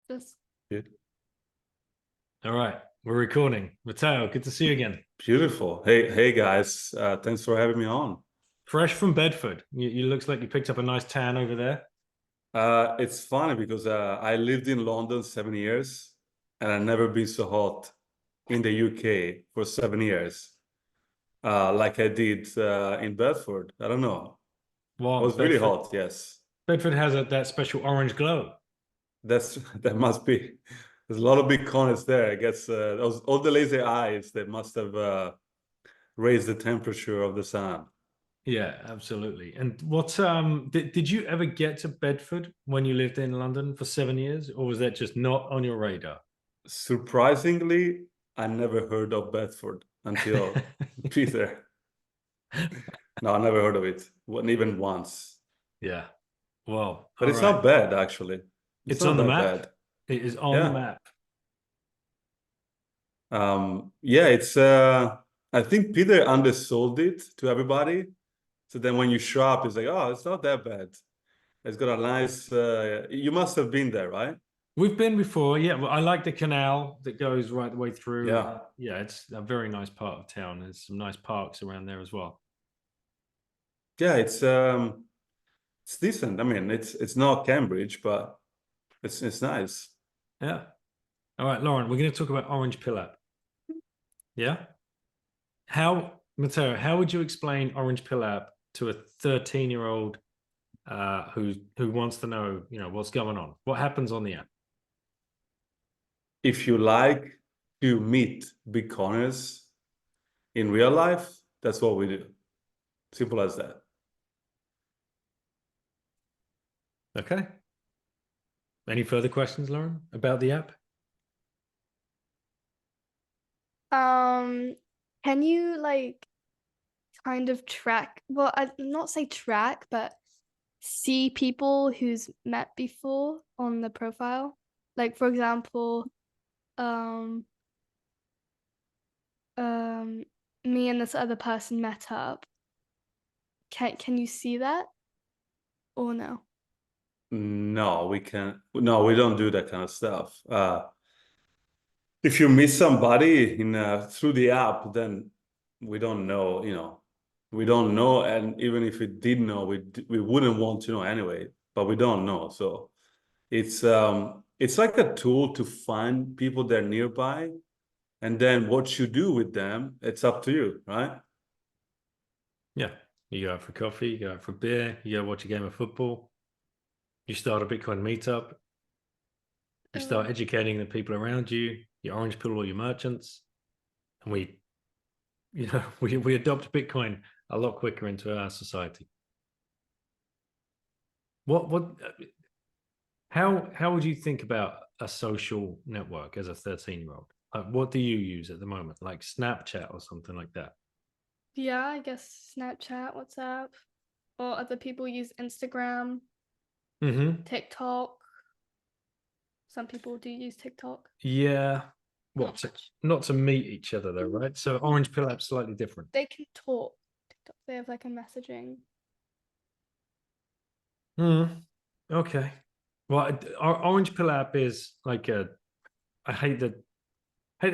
Just Good. All right, we're recording. Matteo, good to see you again. Beautiful. Hey guys. Thanks for having me on. Fresh from Bedford. You looks like you picked up a nice tan over there. It's funny because I lived in London 7 years and I've never been so hot in the UK for 7 years, like I did in Bedford. I don't know. It Well, was really hot, yes. Bedford has that special orange glow. That must be. There's a lot of big corners there. I guess all the lazy eyes that must have raised the temperature of the sun. Yeah, absolutely. And what did you ever get to Bedford when you lived in London for 7 years, or was that just not on your radar? Surprisingly, I never heard of Bedford until Peter. No, I never heard of it. Wasn't even once. Yeah. Well, But all it's right. not bad, actually. It's not on the that map. bad. It is on the Yeah. map. Yeah, it's I think Peter undersold it to everybody. So then when you show up, it's like, oh, it's not that bad. It's got a nice you must have been there, right? We've been before, yeah. Well, I like the canal that goes right the way through. Yeah. Yeah, it's a very nice part of town. There's some nice parks around there as well. Yeah, it's decent. I mean, it's not Cambridge, but it's nice. Yeah. All right, Lauren, we're going to talk about Orange Pill app. Yeah. Matteo, how would you explain Orange Pill app to a 13-year-old who wants to know, what's going on? What happens on the app? If you like to meet beginners in real life, that's what we do. Simple as that. Okay. Any further questions, Lauren, about the app? can you like kind of track, well, I not say track, but see people who's met before on the profile? Like for example, me and this other person met up. Can you see that? Or no? No, we can't. No, we don't do that kind of stuff. If you meet somebody through the app, then we don't know, we don't know. And even if we did know, we wouldn't want to know anyway, but we don't know. So it's like a tool to find people that are nearby. And then what you do with them, it's up to you, right? Yeah. You go out for coffee, you go out for beer, you go watch a game of football, you start a Bitcoin meetup, you start educating the people around you, your Orange Pill or your merchants, and we adopt Bitcoin a lot quicker into our society. How would you think about a social network as a 13-year-old? Like, what do you use at the moment? Like Snapchat or something like that? Yeah, I guess Snapchat, WhatsApp, or other people use Instagram, TikTok. Some people do use TikTok. Yeah. Not to meet each other though, right? So Orange Pill app's slightly different. They can talk. TikTok, they have like a messaging. Okay. Well, our Orange Pill app is like I hate the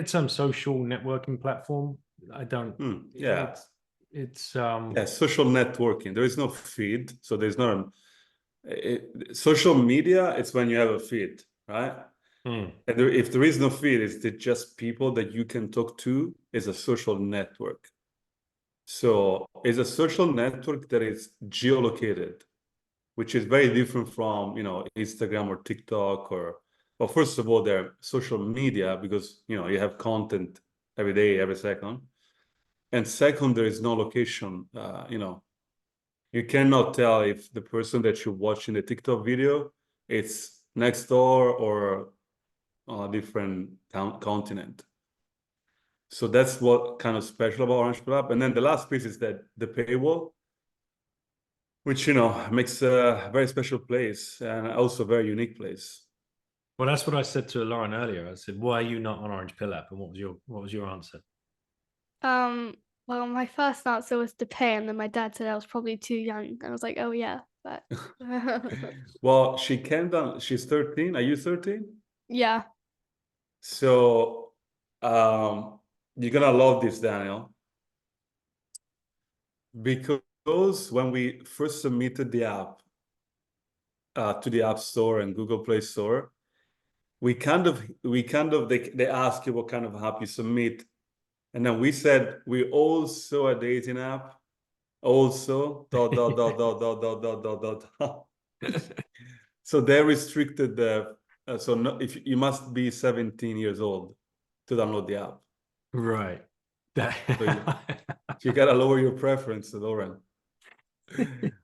term social networking platform. I don't. Yeah. It's Yeah, social networking. There is no feed, so there's not social media. It's when you have a feed, right? And if there is no feed, it's just people that you can talk to. Is a social network. So it's a social network that is geolocated, which is very different from Instagram or TikTok or. Well, first of all, they're social media because you have content every day, every second. And second, there is no location. You cannot tell if the person that you watch in the TikTok video it's next door or on a different continent. So that's what kind of special about Orange Club. And then the last piece is that the paywall, which makes a very special place and also a very unique place. Well, that's what I said to Lauren earlier. I said, "Why are you not on Orange Pill app?" And what was your answer? Well, my first answer was to pay, and then my dad said I was probably too young. And I was like, oh yeah, but Well, she can done. She's 13. Are you 13? Yeah. So you're gonna love this, Daniel, because when we first submitted the app to the App Store and Google Play Store, they ask you what kind of app you submit, and then we said we also a dating app, also dot dot dot dot dot dot dot dot dot. So they restricted the so no, if you must be 17 years old to download the app. Right. So you gotta lower your preference, Lauren.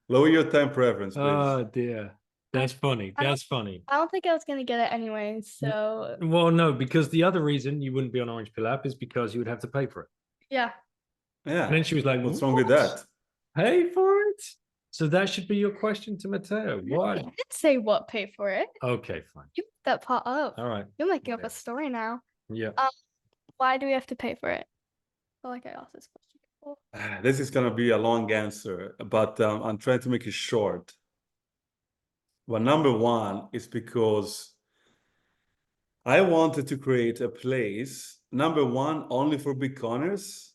Lower your time preference, please. Oh dear. That's funny. That's funny. I don't think I was gonna get it anyway, so Well, no, because the other reason you wouldn't be on Orange Pill app is because you would have to pay for it. yeah. Yeah. And then she was like, what's wrong with that? Pay for it? So that should be your question to Matteo. Why? I didn't say what pay for it. Okay, fine. You put that part up. All right. You're making up a story now. Yeah. Why do we have to pay for it? I feel like I asked this question before. This is gonna be a long answer, but I'm trying to make it short. Well, number one is because I wanted to create a place, number one, only for Bitcoiners.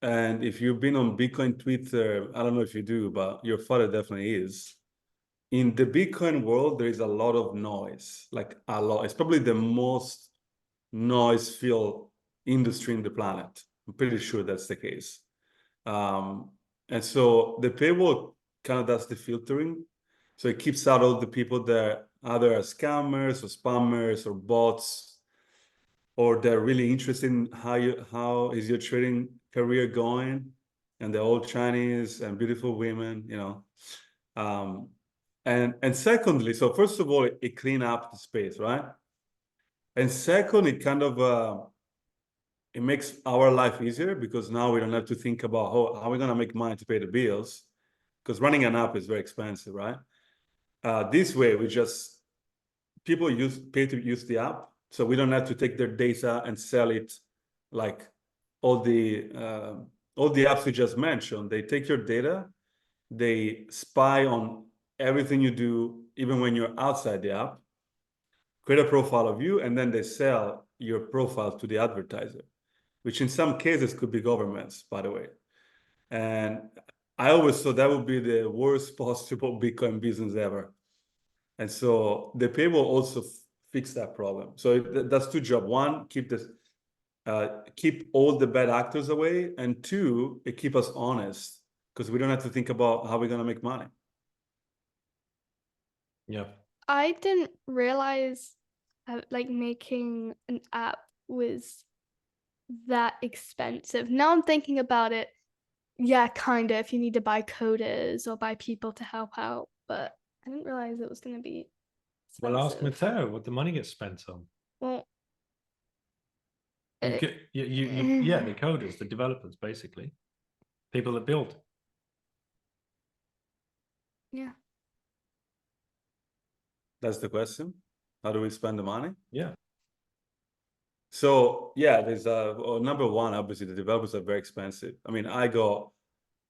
And if you've been on Bitcoin Twitter, I don't know if you do, but your father definitely is. In the Bitcoin world, there is a lot of noise, like a lot. It's probably the most noise-filled industry in the planet. I'm pretty sure that's the case. And so the paywall kind of does the filtering. So it keeps out all the people that either are scammers or spammers or bots, or they're really interested in how is your trading career going, and they're all Chinese and beautiful women, you know. And secondly, so first of all, it clean up the space, right? And second, it kind of it makes our life easier, because now we don't have to think about how we're gonna make money to pay the bills, because running an app is very expensive, right? This way, people pay to use the app, so we don't have to take their data and sell it like all the apps we just mentioned. They take your data, they spy on everything you do, even when you're outside the app, create a profile of you, and then they sell your profile to the advertiser, which in some cases could be governments, by the way. And I always thought that would be the worst possible Bitcoin business ever. And so the paywall also fix that problem. So that's two jobs. One, keep all the bad actors away, and two, it keep us honest, because we don't have to think about how we're gonna make money. Yeah. I didn't realize like making an app was that expensive. Now I'm thinking about it. Yeah, kind of. If you need to buy coders or buy people to help out, but I didn't realize it was going to be expensive. Well, ask Matteo what the money gets spent on. Well, yeah, the coders, the developers, basically, people that build. Yeah. That's the question. How do we spend the money? Yeah. So yeah, there's number one, obviously the developers are very expensive. I mean, I got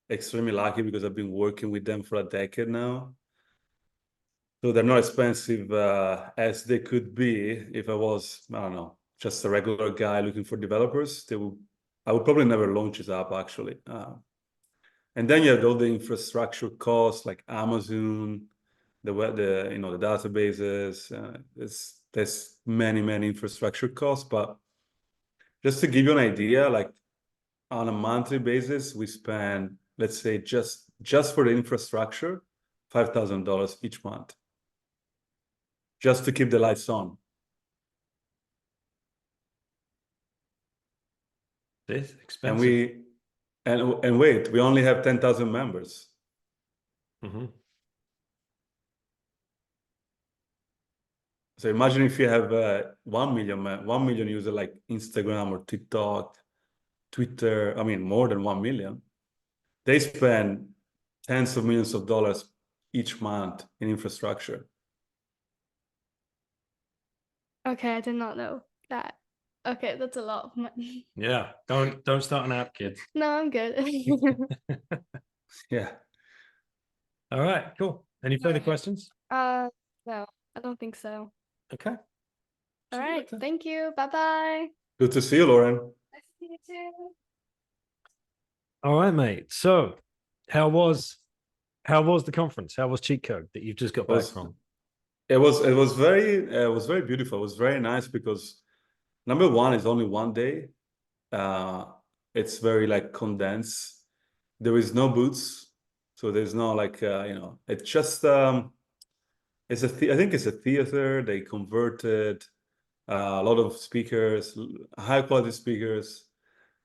extremely lucky because I've been working with them for a decade now. So they're not expensive as they could be if I was, I don't know, just a regular guy looking for developers. I would probably never launch this app, actually. And then you have all the infrastructure costs like Amazon, the databases. There's many infrastructure costs, but just to give you an idea, like on a monthly basis, we spend, let's say, just for the infrastructure, $5,000 each month, just to keep the lights on. It's expensive. And wait, we only have 10,000 members. Mm-hmm. So imagine if you have 1 million users like Instagram or TikTok, Twitter. I mean, more than 1 million. They spend tens of millions of dollars each month in infrastructure. Okay, I did not know that. Okay, that's a lot of money. Yeah, don't start an app, kids. No, I'm good. Yeah. All right, cool. Any further questions? No, I don't think so. Okay. All right. Thank you. Bye-bye. Good to see you, Lauren. Nice to see you too. All right, mate. So, how was the conference? How was Cheat Code that you've just got back from? It was very beautiful. It was very nice because number one is only one day. It's very like condensed. There is no booths, so there's no like it's just it's I think it's a theater. They converted a lot of speakers, high quality speakers.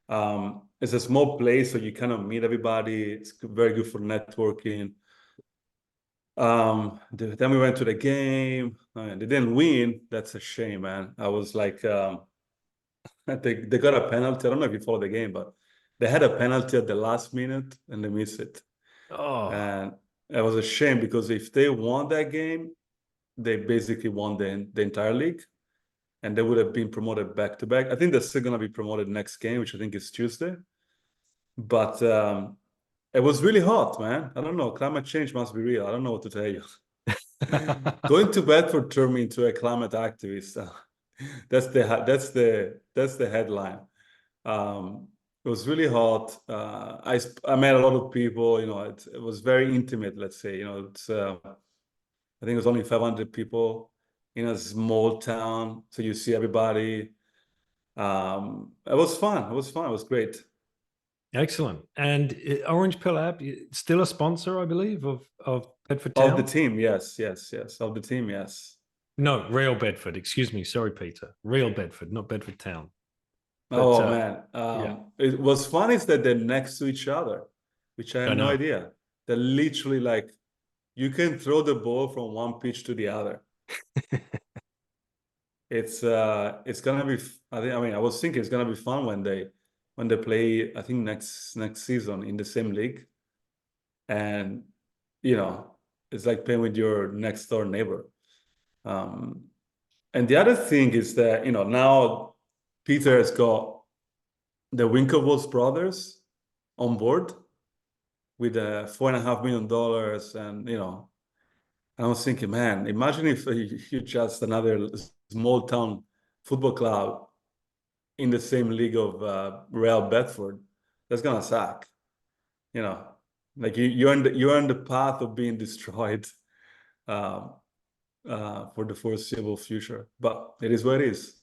It's a small place, so you kind of meet everybody. It's very good for networking. Then we went to the game. They didn't win. That's a shame, man. I was like, they got a penalty. I don't know if you follow the game, but they had a penalty at the last minute and they missed it. Oh, And it was a shame because if they won that game, they basically won the entire league, and they would have been promoted back to back. I think they're still gonna be promoted next game, which I think is Tuesday. But it was really hot, man. I don't know. Climate change must be real. I don't know what to tell you. Going to Bedford turned me into a climate activist. That's the headline. It was really hot. I met a lot of people. It was very intimate. Let's say. It's I think it was only 500 people in a small town, so you see everybody. It was fun. It was fun. It was great. excellent. And Orange Pill app still a sponsor, I believe, of Bedford Town? Of the team, yes. Of the team, yes. No, Real Bedford. Excuse me. Sorry, Peter. Real Bedford, not Bedford Town. But, man. Yeah. It was fun is that they're next to each other, which I had no know. idea. They're literally like, you can throw the ball from one pitch to the other. It's gonna be. I was thinking it's gonna be fun when they play. I think next season in the same league, and it's like playing with your next door neighbor. And the other thing is that now Peter has got the Winklevoss brothers on board with $4.5 million, and I was thinking, man, imagine if you just another small town football club in the same league of Real Bedford. That's gonna suck, like you're on the path of being destroyed for the foreseeable future. But it is what it is.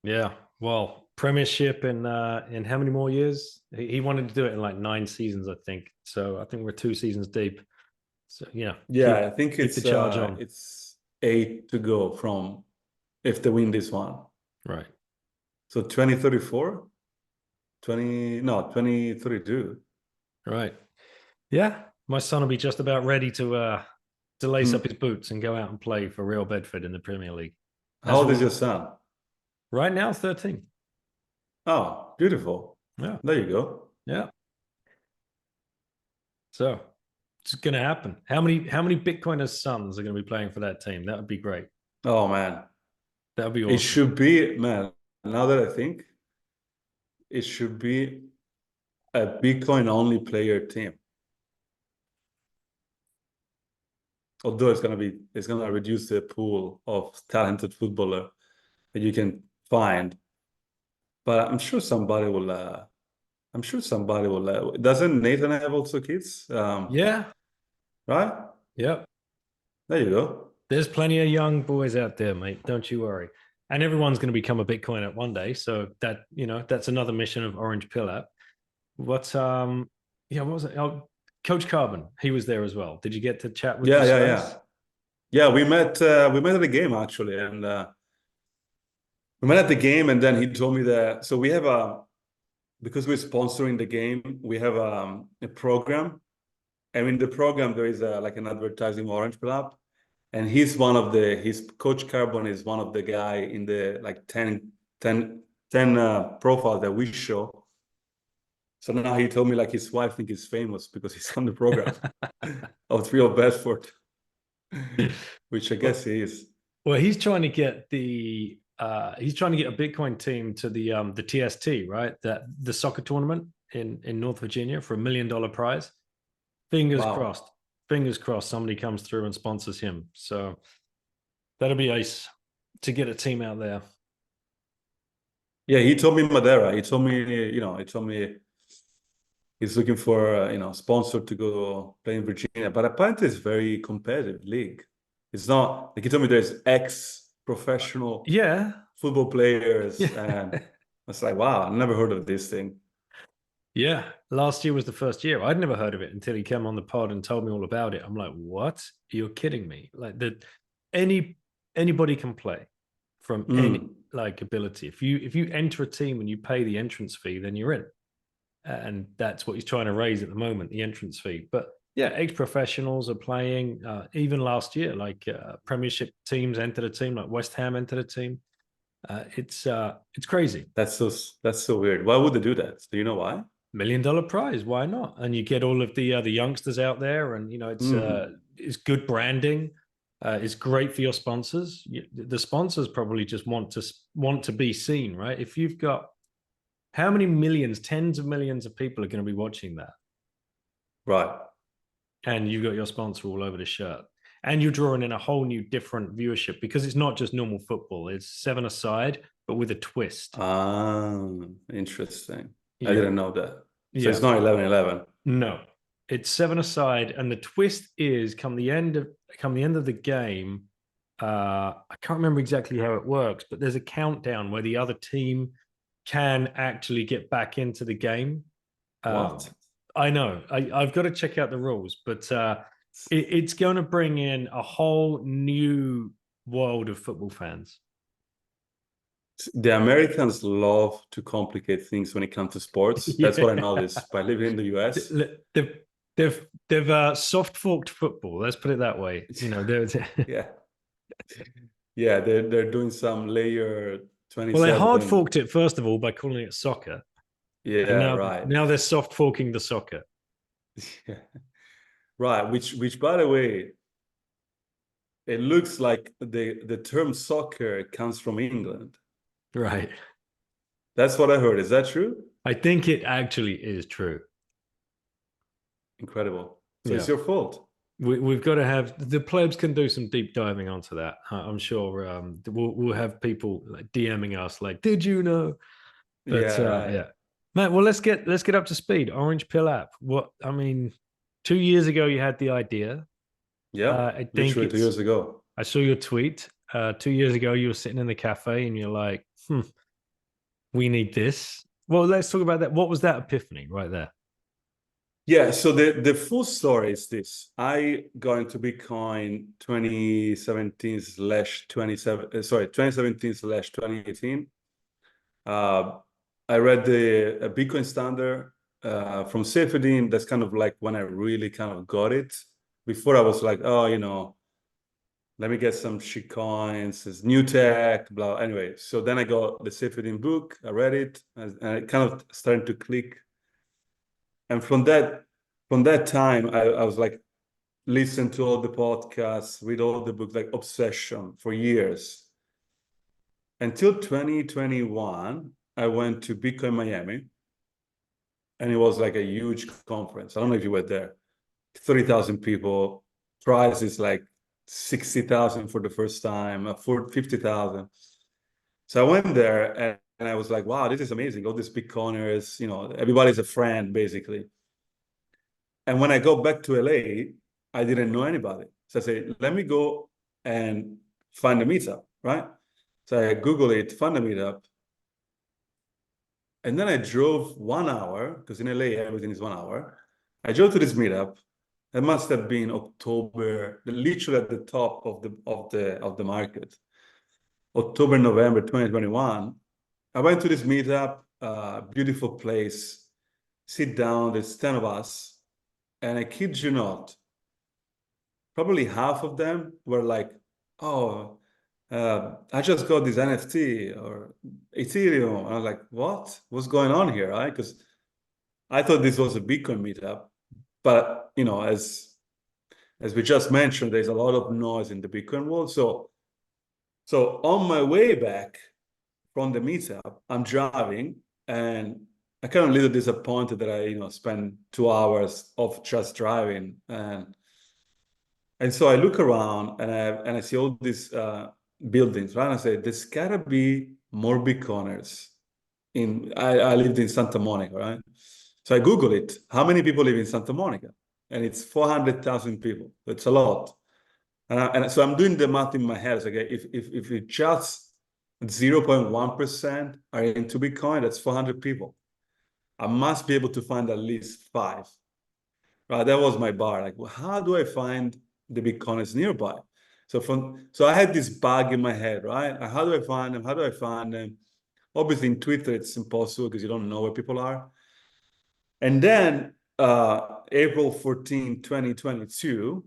Yeah. Well, Premiership in how many more years? He wanted to do it in like 9 seasons, I think. So I think we're 2 seasons deep. So yeah. I think keep the charge on. It's 8 to go from if they win this one. Right. So 2034, 2032. Right. Yeah. My son will be just about ready to lace up his boots and go out and play for Real Bedford in the Premier League. How old is your son? Right now, 13. Oh, beautiful. Yeah. There you go. Yeah. So it's going to happen. How many Bitcoiners' sons are going to be playing for that team? That would be great. Oh, man. That would be awesome. It should be, man, now that I think, it should be a Bitcoin-only player team. Although it's gonna reduce the pool of talented footballer that you can find. But I'm sure somebody will. Doesn't Nathan have also kids? Yeah. Right? Yep. There you go. There's plenty of young boys out there, mate. Don't you worry. And everyone's going to become a Bitcoiner one day. So that's another mission of Orange Pill app. What was it? Oh, Coach Carbon, he was there as well. Did you get to chat with those guys? Yeah, we met at the game actually, and we met at the game, and then he told me that so we have because we're sponsoring the game, we have a program, and in the program there is like an advertising Orange Club, and his Coach Carbon is one of the guy in the like 10 profile that we show. So now he told me like his wife think he's famous because he's on the program of Real Bedford, which I guess he is. Well, he's trying to get a Bitcoin team to the TST, right? That the soccer tournament in North Virginia for $1 million prize. Fingers crossed. Fingers crossed somebody comes through and sponsors him. So that'll be ace. to get a team out there? Yeah, he told me Madeira. He told me he's looking for sponsor to go play in Virginia. But apparently, it's very competitive league. It's not like he told me there's ex-professional football players, and I was like, wow, I never heard of this thing. Yeah, last year was the first year. I'd never heard of it until he came on the pod and told me all about it. I'm like, what? You're kidding me? Like anybody can play from any ability. If you enter a team and you pay the entrance fee, then you're in. And that's what he's trying to raise at the moment, the entrance fee. But yeah, ex-professionals are playing. Even last year, Premiership teams entered a team, like West Ham entered a team. It's crazy. That's so weird. Why would they do that? Do you know why? $1 million prize. Why not? And you get all of the youngsters out there, and it's good branding. It's great for your sponsors. The sponsors probably just want to be seen, right? If you've got how many millions, tens of millions of people are going to be watching that, right? And you've got your sponsor all over the shirt, and you're drawing in a whole new different viewership because it's not just normal football. It's seven-a-side, but with a twist. Interesting. I didn't know that. So it's not 11-11. No, it's seven-a-side, and the twist is come the end of the game. I can't remember exactly how it works, but there's a countdown where the other team can actually get back into the game. What? I know. I've got to check out the rules, but it's going to bring in a whole new world of football fans. The Americans love to complicate things when it comes to sports. That's what I noticed by living in the US. They've soft forked football. Let's put it that way. Yeah, they're doing some layer 27. Well, they hard forked it first of all by calling it soccer. Yeah, right. Now they're soft forking the soccer. Yeah, right. Which by the way, it looks like the term soccer comes from England. Right. That's what I heard. Is that true? I think it actually is true. Incredible. So it's your fault. We've got to have the plebs can do some deep diving onto that. I'm sure we'll have people like DMing us like, did you know? But yeah. Matt, well, let's get up to speed. Orange Pill app. 2 years ago you had the idea. Yeah, I think literally 2 years ago. I saw your tweet. 2 years ago you were sitting in the cafe and you're like, we need this. Well, let's talk about that. What was that epiphany right there? Yeah, so the full story is this. I got into Bitcoin 2017/2018. I read a Bitcoin standard from Seyfedin. That's kind of like when I really kind of got it. Before I was like, let me get some shit coins, it's new tech, blah. Anyway, so then I got the Seyfedin book, I read it, and it kind of started to click. And from that time, I was like, listen to all the podcasts, read all the books, like obsession for years. Until 2021, I went to Bitcoin Miami, and it was like a huge conference. I don't know if you were there. 30,000 people, price is like 60,000 for the first time, for 50,000. So I went there and I was like, wow, this is amazing. All these Bitcoiners, everybody's a friend, basically. And when I go back to LA, I didn't know anybody. So I said, let me go and find a meetup, right? So I Google it, found a meetup. And then I drove 1 hour, because in LA, everything is 1 hour. I drove to this meetup. It must have been October, literally at the top of the market. October, November 2021. I went to this meetup, beautiful place, sit down, there's 10 of us. And I kid you not, probably half of them were like, I just got this NFT or Ethereum. And I was like, what? What's going on here, right? Because I thought this was a Bitcoin meetup. But, as we just mentioned, there's a lot of noise in the Bitcoin world. So on my way back from the meetup, I'm driving and I kind of a little disappointed that I, spent 2 hours of just driving. And so I look around and I see all these buildings, right? And I said, there's gotta be more Bitcoiners. I lived in Santa Monica, right? So I Googled it. How many people live in Santa Monica? And it's 400,000 people. It's a lot. And so I'm doing the math in my head. It's like, if it just 0.1% are into Bitcoin, that's 400 people. I must be able to find at least 5. Right? That was my bar. Like, well, how do I find the Bitcoiners nearby? So I had this bug in my head, right? How do I find them? How do I find them? Obviously, in Twitter, it's impossible because you don't know where people are. And then April 14, 2022,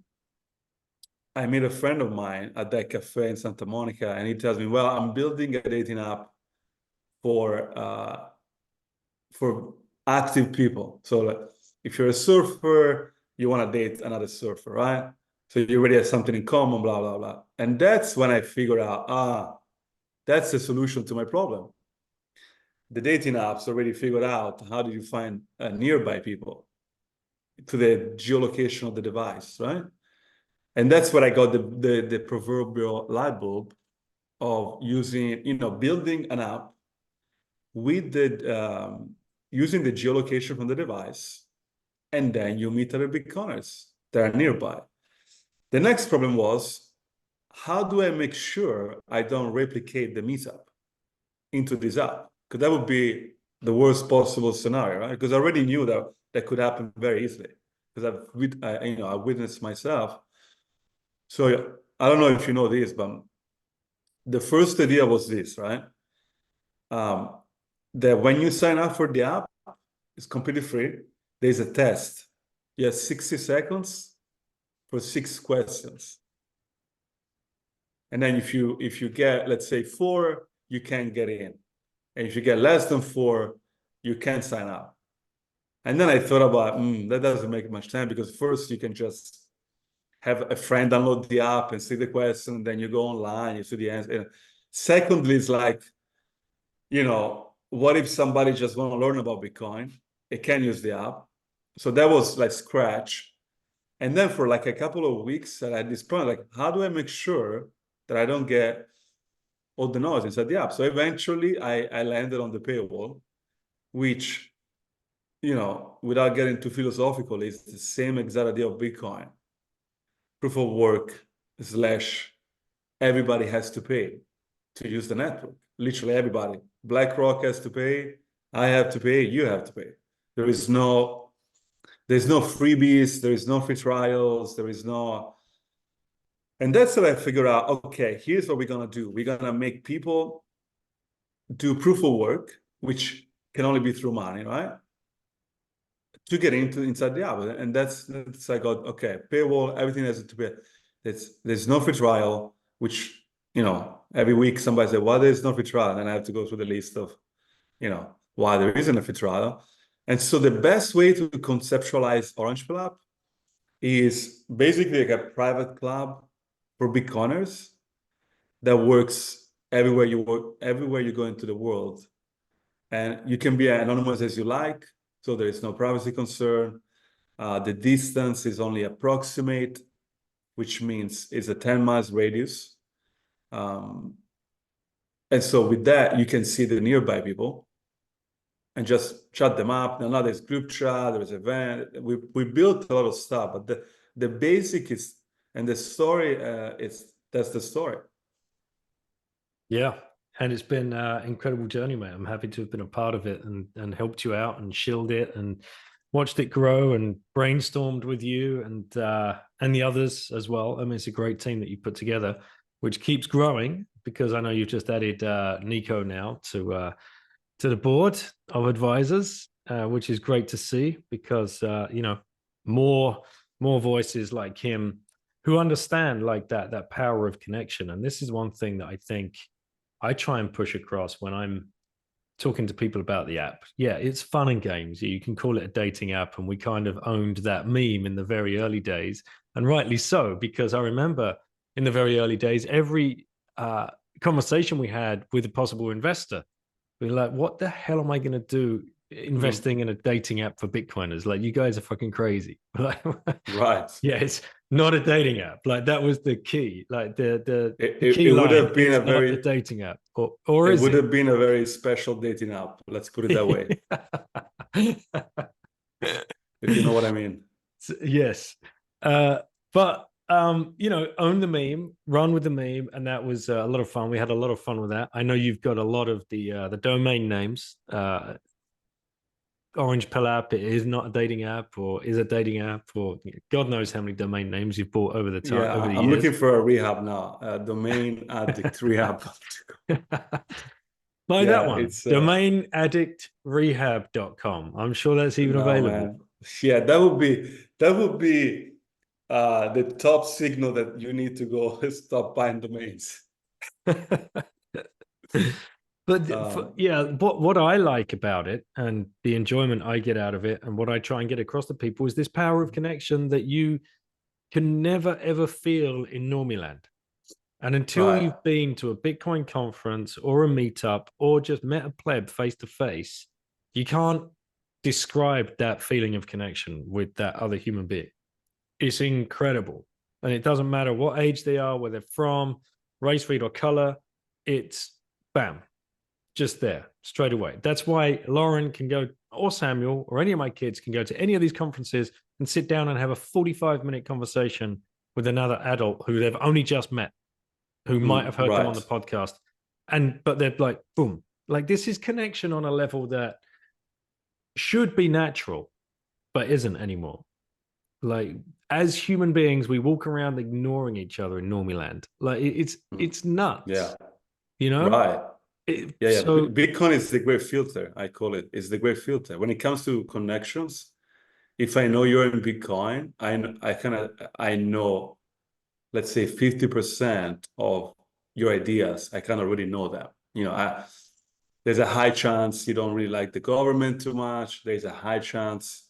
I met a friend of mine at that cafe in Santa Monica, and he tells me, well, I'm building a dating app for active people. So like, if you're a surfer, you want to date another surfer, right? So you already have something in common, blah, blah, blah. And that's when I figured out, that's the solution to my problem. The dating apps already figured out how do you find nearby people to the geolocation of the device, right? And that's where I got the proverbial light bulb of using, building an app with using the geolocation from the device, and then you meet other Bitcoiners that are nearby. The next problem was, how do I make sure I don't replicate the meetup into this app? Because that would be the worst possible scenario, right? Because I already knew that could happen very easily, because I witnessed myself. So I don't know if you know this, but the first idea was this, right? That when you sign up for the app, it's completely free. There's a test. You have 60 seconds for 6 questions. And then if you get, let's say 4, you can't get in. And if you get less than 4, you can't sign up. And then I thought about, that doesn't make much sense, because first you can just have a friend download the app and see the question, and then you go online, you see the answer. And secondly, it's like, what if somebody just want to learn about Bitcoin? It can use the app. So that was like scratch. And then for like a couple of weeks, I had this problem, like, how do I make sure that I don't get all the noise inside the app? So eventually I landed on the paywall, which, without getting too philosophical, is the same exact idea of Bitcoin. Proof of work / everybody has to pay to use the network. Literally everybody. BlackRock has to pay. I have to pay. You have to pay. There's no freebies. There is no free trials. And that's what I figured out. Okay, here's what we're gonna do. We're gonna make people do proof of work, which can only be through money, right? To get inside the app. And that's I got, okay, paywall, everything has to be. There's no free trial, which, every week somebody said, well, there's no free trial. And I have to go through the list of, why there isn't a free trial. And so the best way to conceptualize Orange Pill app is basically like a private club for Bitcoiners that works everywhere you go into the world. And you can be as anonymous as you like, so there is no privacy concern. The distance is only approximate, which means it's a 10 miles radius. And so with that, you can see the nearby people and just chat them up. Now there's group chat, there's event. We built a lot of stuff, but the basic is, and the story, that's the story. Yeah. And it's been an incredible journey, mate. I'm happy to have been a part of it and helped you out and shilled it and watched it grow and brainstormed with you and the others as well. I mean, it's a great team that you put together, which keeps growing, because I know you've just added Nico now to the board of advisors, which is great to see, because more voices like him who understand like that power of connection. And this is one thing that I think I try and push across when I'm talking to people about the app. Yeah, it's fun and games. You can call it a dating app, and we kind of owned that meme in the very early days, and rightly so, because I remember in the very early days, every conversation we had with a possible investor, we're like, what the hell am I going to do investing in a dating app for Bitcoiners? Like, you guys are fucking crazy. Right. Yeah, not a dating app. Like that was the key. Like the key it would line. have been It's a not a very dating app, or it is would it? have been a very special dating app. Let's put it that way, if you know what I mean. Yes. But own the meme, run with the meme, and that was a lot of fun. We had a lot of fun with that. I know you've got a lot of the domain names. Orange Pill app, it is not a dating app, or is a dating app, or God knows how many domain names you've bought over the time, Yeah, over the I'm years. looking for a rehab now, domain addict rehab. Buy that Yeah, one, it's domainaddictrehab.com. I'm sure that's even no, available. man. Yeah, that would be the top signal that you need to go stop buying domains. But Um, yeah, what I like about it and the enjoyment I get out of it and what I try and get across to people is this power of connection that you can never ever feel in Normiland. And until right. you've been to a Bitcoin conference or a meetup or just met a pleb face to face, you can't describe that feeling of connection with that other human being. It's incredible. And it doesn't matter what age they are, where they're from, race, creed, or color. It's bam, just there straight away. That's why Lauren can go, or Samuel, or any of my kids can go to any of these conferences and sit down and have a 45-minute conversation with another adult who they've only just met, who might have heard them on the Right. podcast. But they're like, boom, like this is connection on a level that should be natural, but isn't anymore. Like as human beings, we walk around ignoring each other in Normiland. Like it's Yeah. nuts, you know? Right. Yeah. So Bitcoin is the great filter. I call it. It's the great filter when it comes to connections. If I know you're in Bitcoin, I know, let's say 50% of your ideas. I kind of already know that. There's a high chance you don't really like the government too much. There's a high chance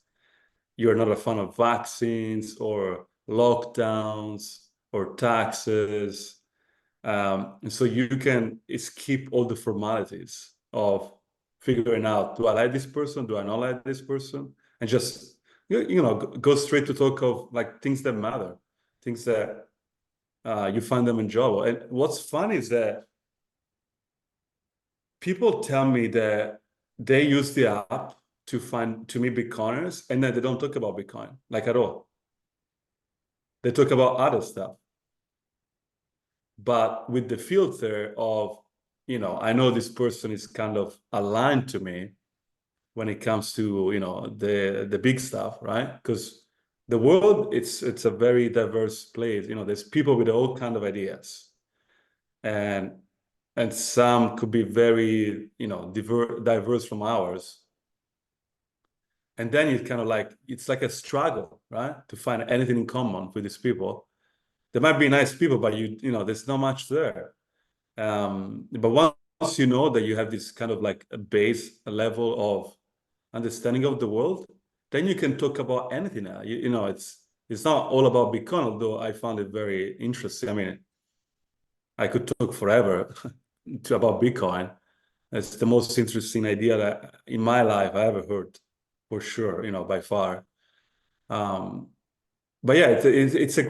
you're not a fan of vaccines or lockdowns or taxes. And so you can skip all the formalities of figuring out, do I like this person? Do I not like this person? And just, go straight to talk of like things that matter, things that you find them enjoyable. And what's fun is that people tell me that they use the app to meet Bitcoiners, and then they don't talk about Bitcoin, like at all. They talk about other stuff. But with the filter of, I know this person is kind of aligned to me when it comes to, the big stuff, right? Because the world, it's a very diverse place. There's people with all kind of ideas. And some could be very, diverse from ours. And then it's like a struggle, right? To find anything in common with these people. They might be nice people, but there's not much there. But once you know that you have this kind of like a base level of understanding of the world, then you can talk about anything. It's not all about Bitcoin, although I found it very interesting. I mean, I could talk forever about Bitcoin. It's the most interesting idea that in my life I ever heard, for sure, by far. But yeah, it's a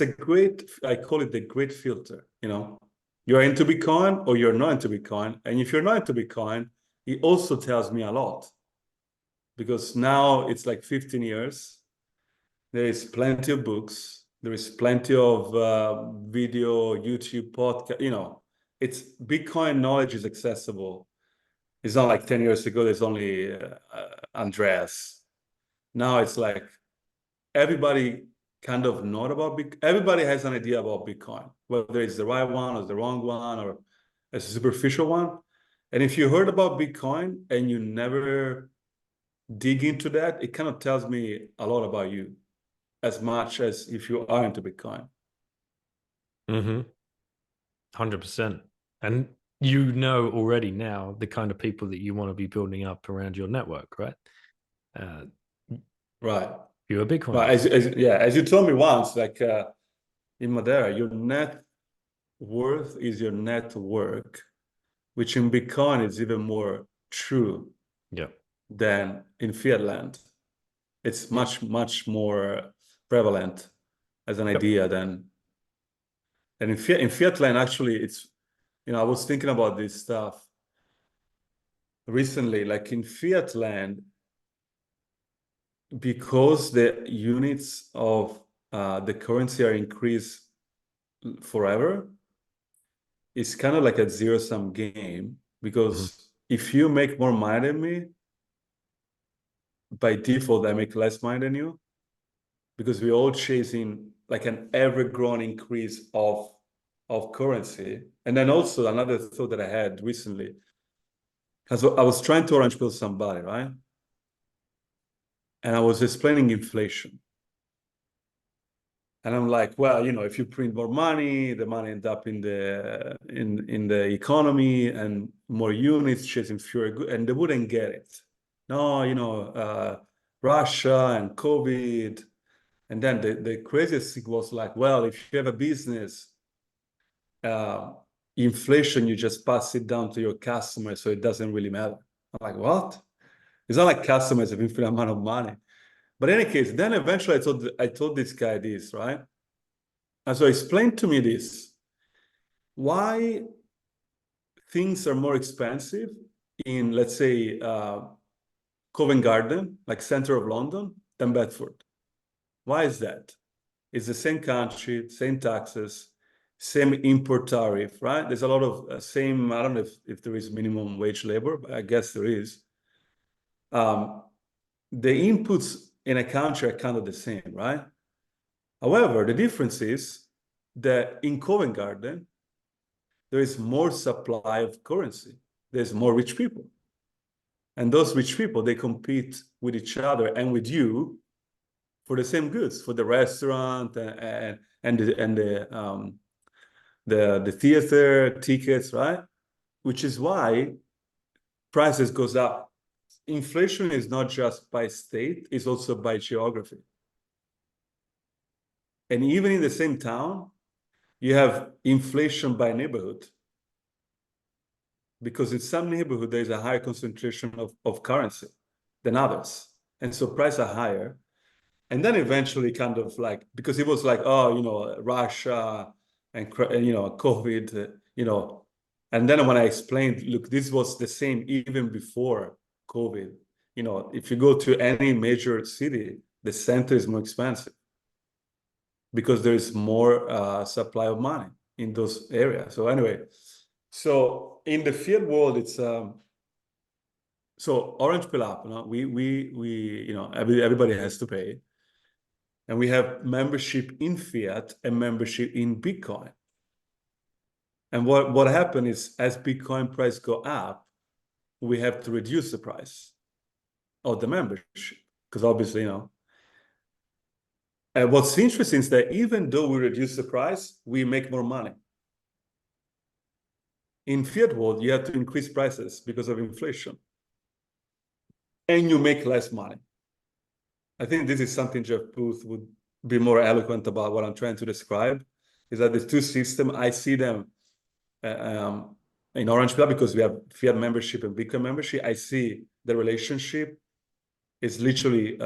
great, I call it the great filter. You're into Bitcoin or you're not into Bitcoin. And if you're not into Bitcoin, it also tells me a lot, because now it's like 15 years. There is plenty of books. There is plenty of video, YouTube, podcast. It's Bitcoin knowledge is accessible. It's not like 10 years ago, there's only Andreas. Now it's like everybody kind of know about Bitcoin. Everybody has an idea about Bitcoin, whether it's the right one or the wrong one or a superficial one. And if you heard about Bitcoin and you never dig into that, it kind of tells me a lot about you, as much as if you are into Bitcoin. 100%. And you know already now the kind of people that you want to be building up around your network, right? Right. You're a Bitcoin. But as you told me once, like in Madeira, your net worth is your network, which in Bitcoin is even more true than in fiat land. It's much, much more prevalent. as an idea then. And in fiat land, actually, it's, I was thinking about this stuff recently, like in fiat land, because the units of the currency are increased forever, it's kind of like a zero-sum game, because if you make more money than me, by default, I make less money than you, because we're all chasing like an ever-growing increase of currency. And then also another thought that I had recently, because I was trying to orange pill somebody, right? And I was explaining inflation. And I'm like, well, if you print more money, the money ends up in the economy, and more units chasing fewer goods, and they wouldn't get it. No, Russia and COVID. And then the craziest thing was like, well, if you have a business, inflation, you just pass it down to your customers, so it doesn't really matter. I'm like, what? It's not like customers have infinite amount of money. But in any case, then eventually I told this guy this, right? And so explain to me this, why things are more expensive in, let's say, Covent Garden, like center of London, than Bedford. Why is that? It's the same country, same taxes, same import tariff, right? There's a lot of same, I don't know if there is minimum wage labor, but I guess there is. The inputs in a country are kind of the same, right? However, the difference is that in Covent Garden, there is more supply of currency. There's more rich people. And those rich people, they compete with each other and with you for the same goods, for the restaurant and the theater tickets, right? Which is why prices goes up. Inflation is not just by state, it's also by geography. And even in the same town, you have inflation by neighborhood, because in some neighborhood, there's a higher concentration of currency than others. And so prices are higher. And then eventually kind of like, because it was like, Russia and COVID, and then when I explained, look, this was the same even before COVID. If you go to any major city, the center is more expensive because there is more supply of money in those areas. So anyway, so in the fiat world, it's so orange pill app. Everybody has to pay, and we have membership in fiat and membership in Bitcoin. And what happened is, as Bitcoin price go up, we have to reduce the price of the membership, because obviously, And what's interesting is that even though we reduce the price, we make more money. In fiat world, you have to increase prices because of inflation, and you make less money. I think this is something Jeff Booth would be more eloquent about. What I'm trying to describe is that the two systems, I see them in Orange Club, because we have fiat membership and Bitcoin membership. I see the relationship is literally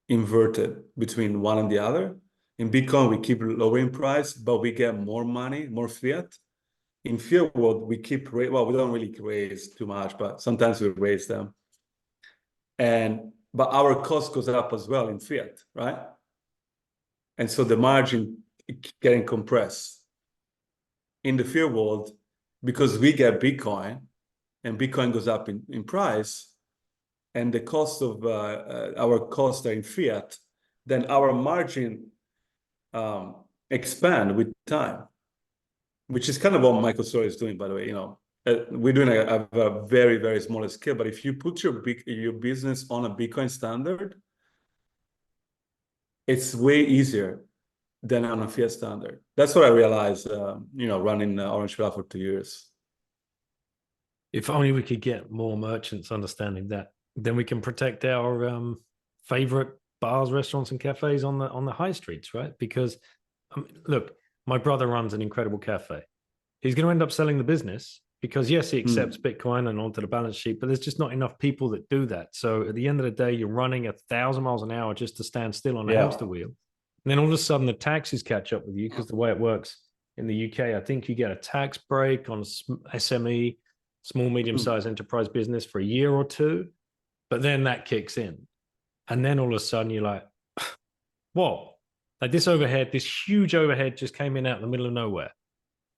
inverted between one and the other. In Bitcoin, we keep lowering price, but we get more money, more fiat. In fiat world, we keep we don't really raise too much, but sometimes we raise them. But our cost goes up as well in fiat, right? And so the margin getting compressed. In the fiat world, because we get Bitcoin, and Bitcoin goes up in price, and the cost of our costs are in fiat, then our margin expand with time, which is kind of what MicroStrategy is doing, by the way. We're doing a very, very small scale, but if you put your business on a Bitcoin standard, it's way easier than on a fiat standard. That's what I realized, running Orange Pill for 2 years. If only we could get more merchants understanding that, then we can protect our favorite bars, restaurants, and cafes on the high streets, right? Because look, my brother runs an incredible cafe. He's going to end up selling the business because yes, he accepts Bitcoin and onto the balance sheet, but there's just not enough people that do that. So at the end of the day, you're running 1,000 miles an hour just to stand still on a hamster wheel. And then all of a sudden the taxes catch up with you, because the way it works in the UK, I think you get a tax break on SME, small, medium-sized enterprise business, for a year or two, but then that kicks in. And then all of a sudden you're like, whoa, like this overhead, this huge overhead just came in out in the middle of nowhere.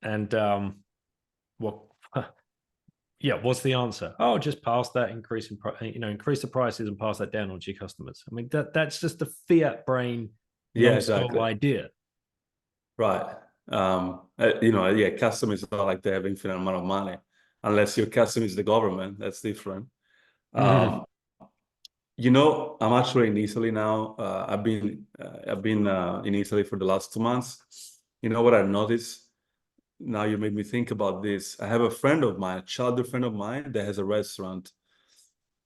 And what's the answer? Oh, just pass that increase in increase the prices and pass that down onto your customers. I mean, that's just the fiat brain idea. Right. Customers are like they have infinite amount of money, unless your customer is the government. That's different. I'm actually in Italy now. I've been in Italy for the last 2 months. You know what I noticed? Now you made me think about this. I have a friend of mine, a childhood friend of mine, that has a restaurant,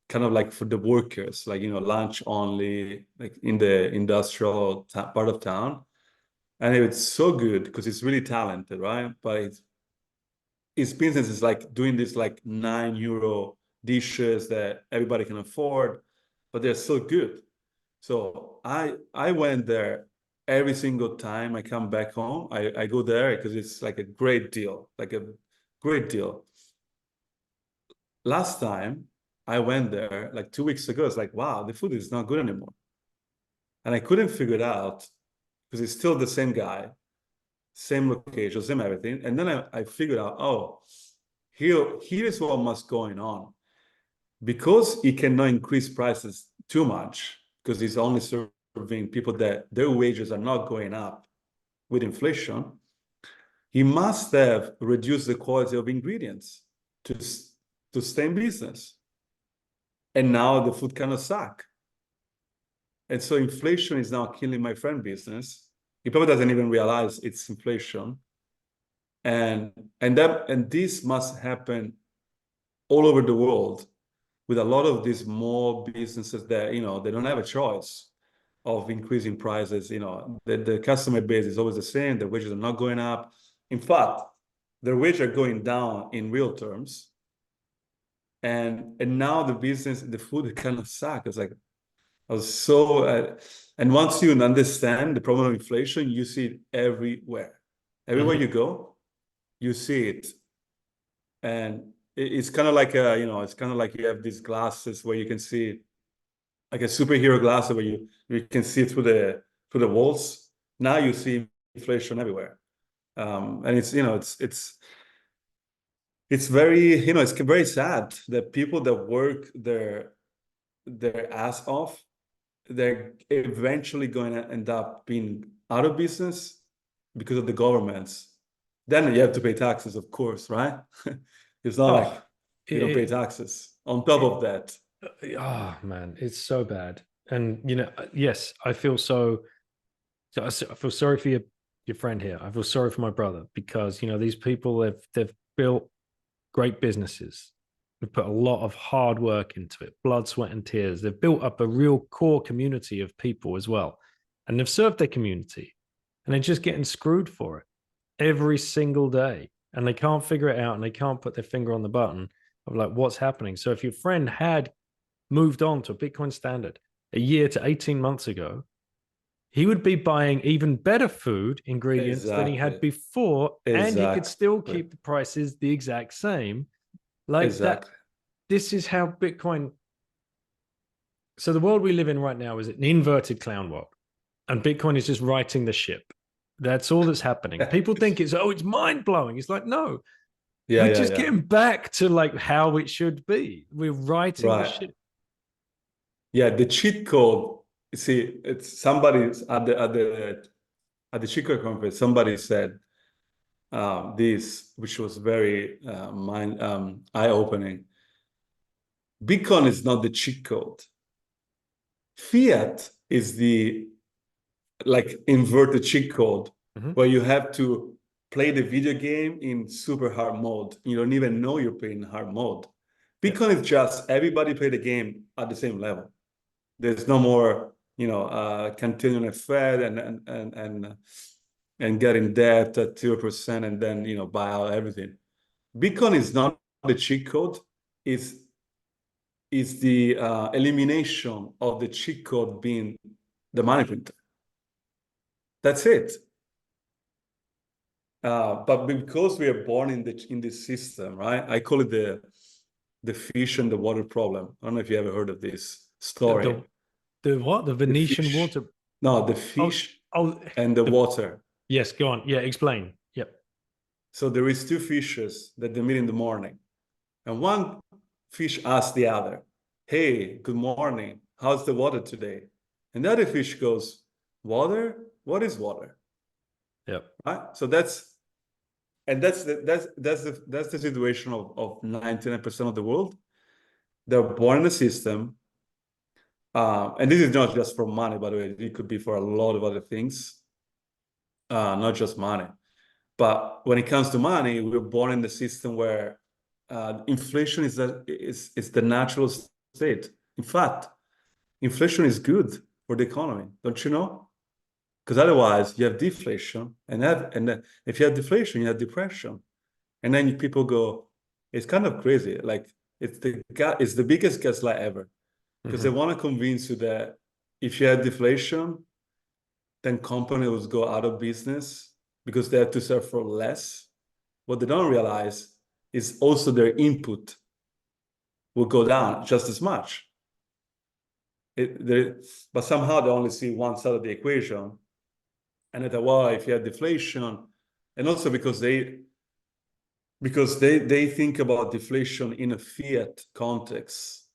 kind of like for the workers, like, lunch only, like in the industrial part of town. And it's so good because it's really talented, right? But his business is like doing this like €9 dishes that everybody can afford, but they're so good. So I went there every single time I come back home. I go there because it's like a great deal, Last time I went there like 2 weeks ago, it's like, wow, the food is not good anymore. And I couldn't figure it out because it's still the same guy, same location, same everything. And then I figured out, oh, here's what must going on. Because he cannot increase prices too much, because he's only serving people that their wages are not going up with inflation, he must have reduced the quality of ingredients to stay in business. And now the food kind of suck. And so inflation is now killing my friend business. He probably doesn't even realize it's inflation. And this must happen all over the world, with a lot of these small businesses that, they don't have a choice of increasing prices. The customer base is always the same. The wages are not going up. In fact, their wages are going down in real terms. And now the food kind of sucks. It's like, I was so, and once you understand the problem of inflation, you see it everywhere. Everywhere you go, you see it. And it's kind of like it's kind of like you have these glasses where you can see, like a superhero glasses where you can see through the walls. Now you see inflation everywhere, and it's very it's very sad that people that work their ass off, they're eventually going to end up being out of business because of the governments. Then you have to pay taxes, of course, right? It's not like you don't pay taxes on top of that. Oh man, it's so bad. And yes, I feel I feel sorry for your friend here. I feel sorry for my brother, because these people, they've built great businesses. They've put a lot of hard work into it, blood, sweat, and tears. They've built up a real core community of people as well, and they've served their community, and they're just getting screwed for it every single day, and they can't figure it out, and they can't put their finger on the button of like what's happening. So if your friend had moved on to a Bitcoin standard a year to 18 months ago, he would be buying even better food ingredients than he had before, and he could still keep the prices the exact same. Like that. This is how Bitcoin. So the world we live in right now is an inverted clown world, and Bitcoin is just righting the ship. That's all that's happening. People think it's mind blowing. It's like, no, we're just getting back to like how it should be. We're righting the ship. Yeah, the cheat code. You see, it's somebody at the cheat code conference. Somebody said this, which was very eye-opening. Bitcoin is not the cheat code. Fiat is the inverted cheat code, where you have to play the video game in super hard mode. You don't even know you're playing hard mode. Bitcoin is just everybody play the game at the same level. There's no more, continuing a Fed and get in debt at 0% and then buy out everything. Bitcoin is not the cheat code, is the elimination of the cheat code being the money printer. That's it. But because we are born in this system, right? I call it the fish and the water problem. I don't know if you ever heard of this story. The what? The Venetian fish. water? No, the fish and the water. Yes, go on. Yeah, explain. Yep. So there is two fishes that they meet in the morning. And one fish asks the other, hey, good morning. How's the water today? And the other fish goes, water? What is water? Yep. Right? So that's the situation of 99% of the world. They're born in a system. And this is not just for money, by the way. It could be for a lot of other things, not just money. But when it comes to money, we're born in the system where inflation is the natural state. In fact, inflation is good for the economy, don't you know? Because otherwise, you have deflation, and then if you have deflation, you have depression, and then people go, it's kind of crazy. Like it's the biggest gaslight ever, because they want to convince you that if you have deflation, then companies go out of business because they have to sell for less. What they don't realize is also their input will go down just as much. But somehow they only see one side of the equation. And they thought, well, if you have deflation, and also because they think about deflation in a fiat context.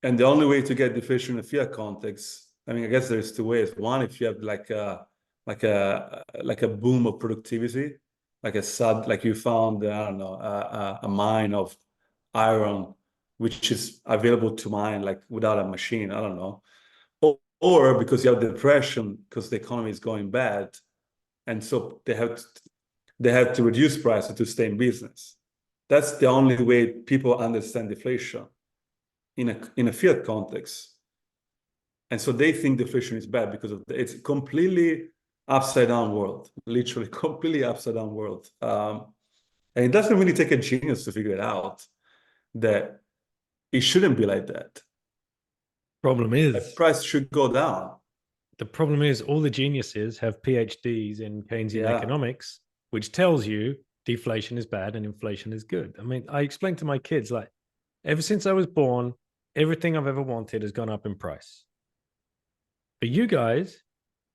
And the only way to get deflation in a fiat context, I mean, I guess there's two ways. One, if you have like a boom of productivity, like you found, I don't know, a mine of iron, which is available to mine like without a machine, I don't know. Or because you have depression because the economy is going bad, and so they have to reduce prices to stay in business. That's the only way people understand deflation in a fiat context. And so they think deflation is bad because it's a completely upside down world, literally completely upside down world. And it doesn't really take a genius to figure it out that it shouldn't be like that. Problem is, the price should go down. The problem is all the geniuses have PhDs in Keynesian economics, which tells you deflation is bad and inflation is good. I mean, I explain to my kids, like, ever since I was born, everything I've ever wanted has gone up in price. But you guys,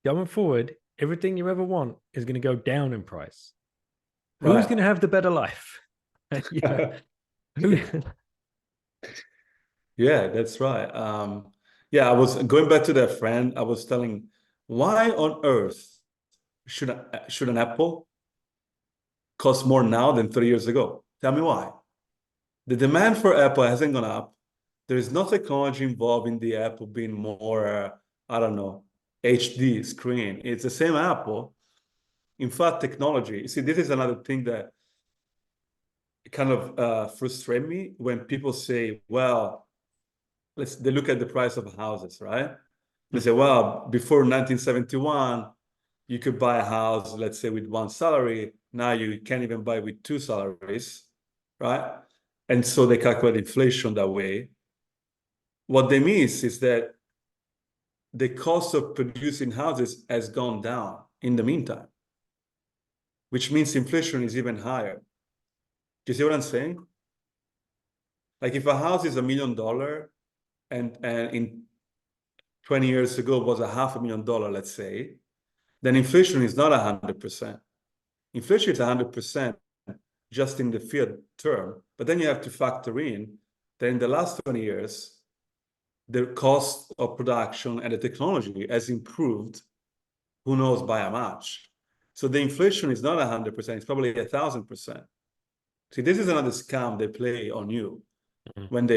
going forward, everything you ever want is going to go down in price. Right. Who's going to have the better life? Yeah, that's right. I was going back to that friend. I was telling, why on earth should an apple cost more now than 3 years ago? Tell me why. The demand for Apple hasn't gone up. There is no technology involved in the Apple being more, I don't know, HD screen. It's the same Apple. In fact, technology. You see, this is another thing that kind of frustrates me when people say, well, they look at the price of houses, right? They say, well, before 1971, you could buy a house, let's say, with one salary. Now you can't even buy with two salaries, right? And so they calculate inflation that way. What they miss is that the cost of producing houses has gone down in the meantime, which means inflation is even higher. Do you see what I'm saying? Like if a house is $1 million and in 20 years ago was $500,000, let's say, then inflation is not 100%. Inflation is 100% just in the fiat term, but then you have to factor in that in the last 20 years, the cost of production and the technology has improved, who knows by how much. So the inflation is not 100%, it's probably 1,000%. See, this is another scam they play on you. When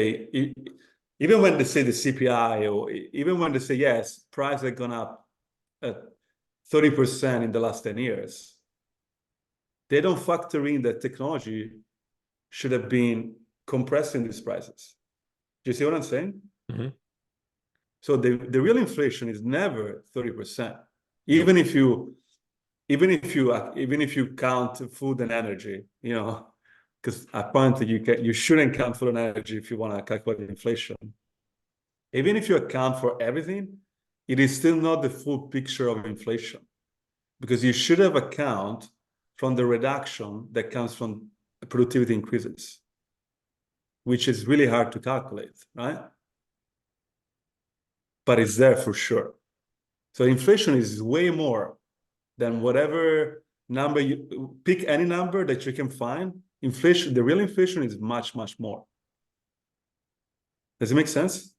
even when they say the CPI, or even when they say, yes, prices have gone up at 30% in the last 10 years, they don't factor in that technology should have been compressing these prices. Do you see what I'm saying? Mm-hmm. So the real inflation is never 30%. Even if you count food and energy, because because apparently you shouldn't count for an energy if you want to calculate inflation. Even if you account for everything, it is still not the full picture of inflation, because you should have account from the reduction that comes from productivity increases, which is really hard to calculate, right? But it's there for sure. So inflation is way more than whatever number you pick, any number that you can find. Inflation, the real inflation is much, much more. Does it make sense?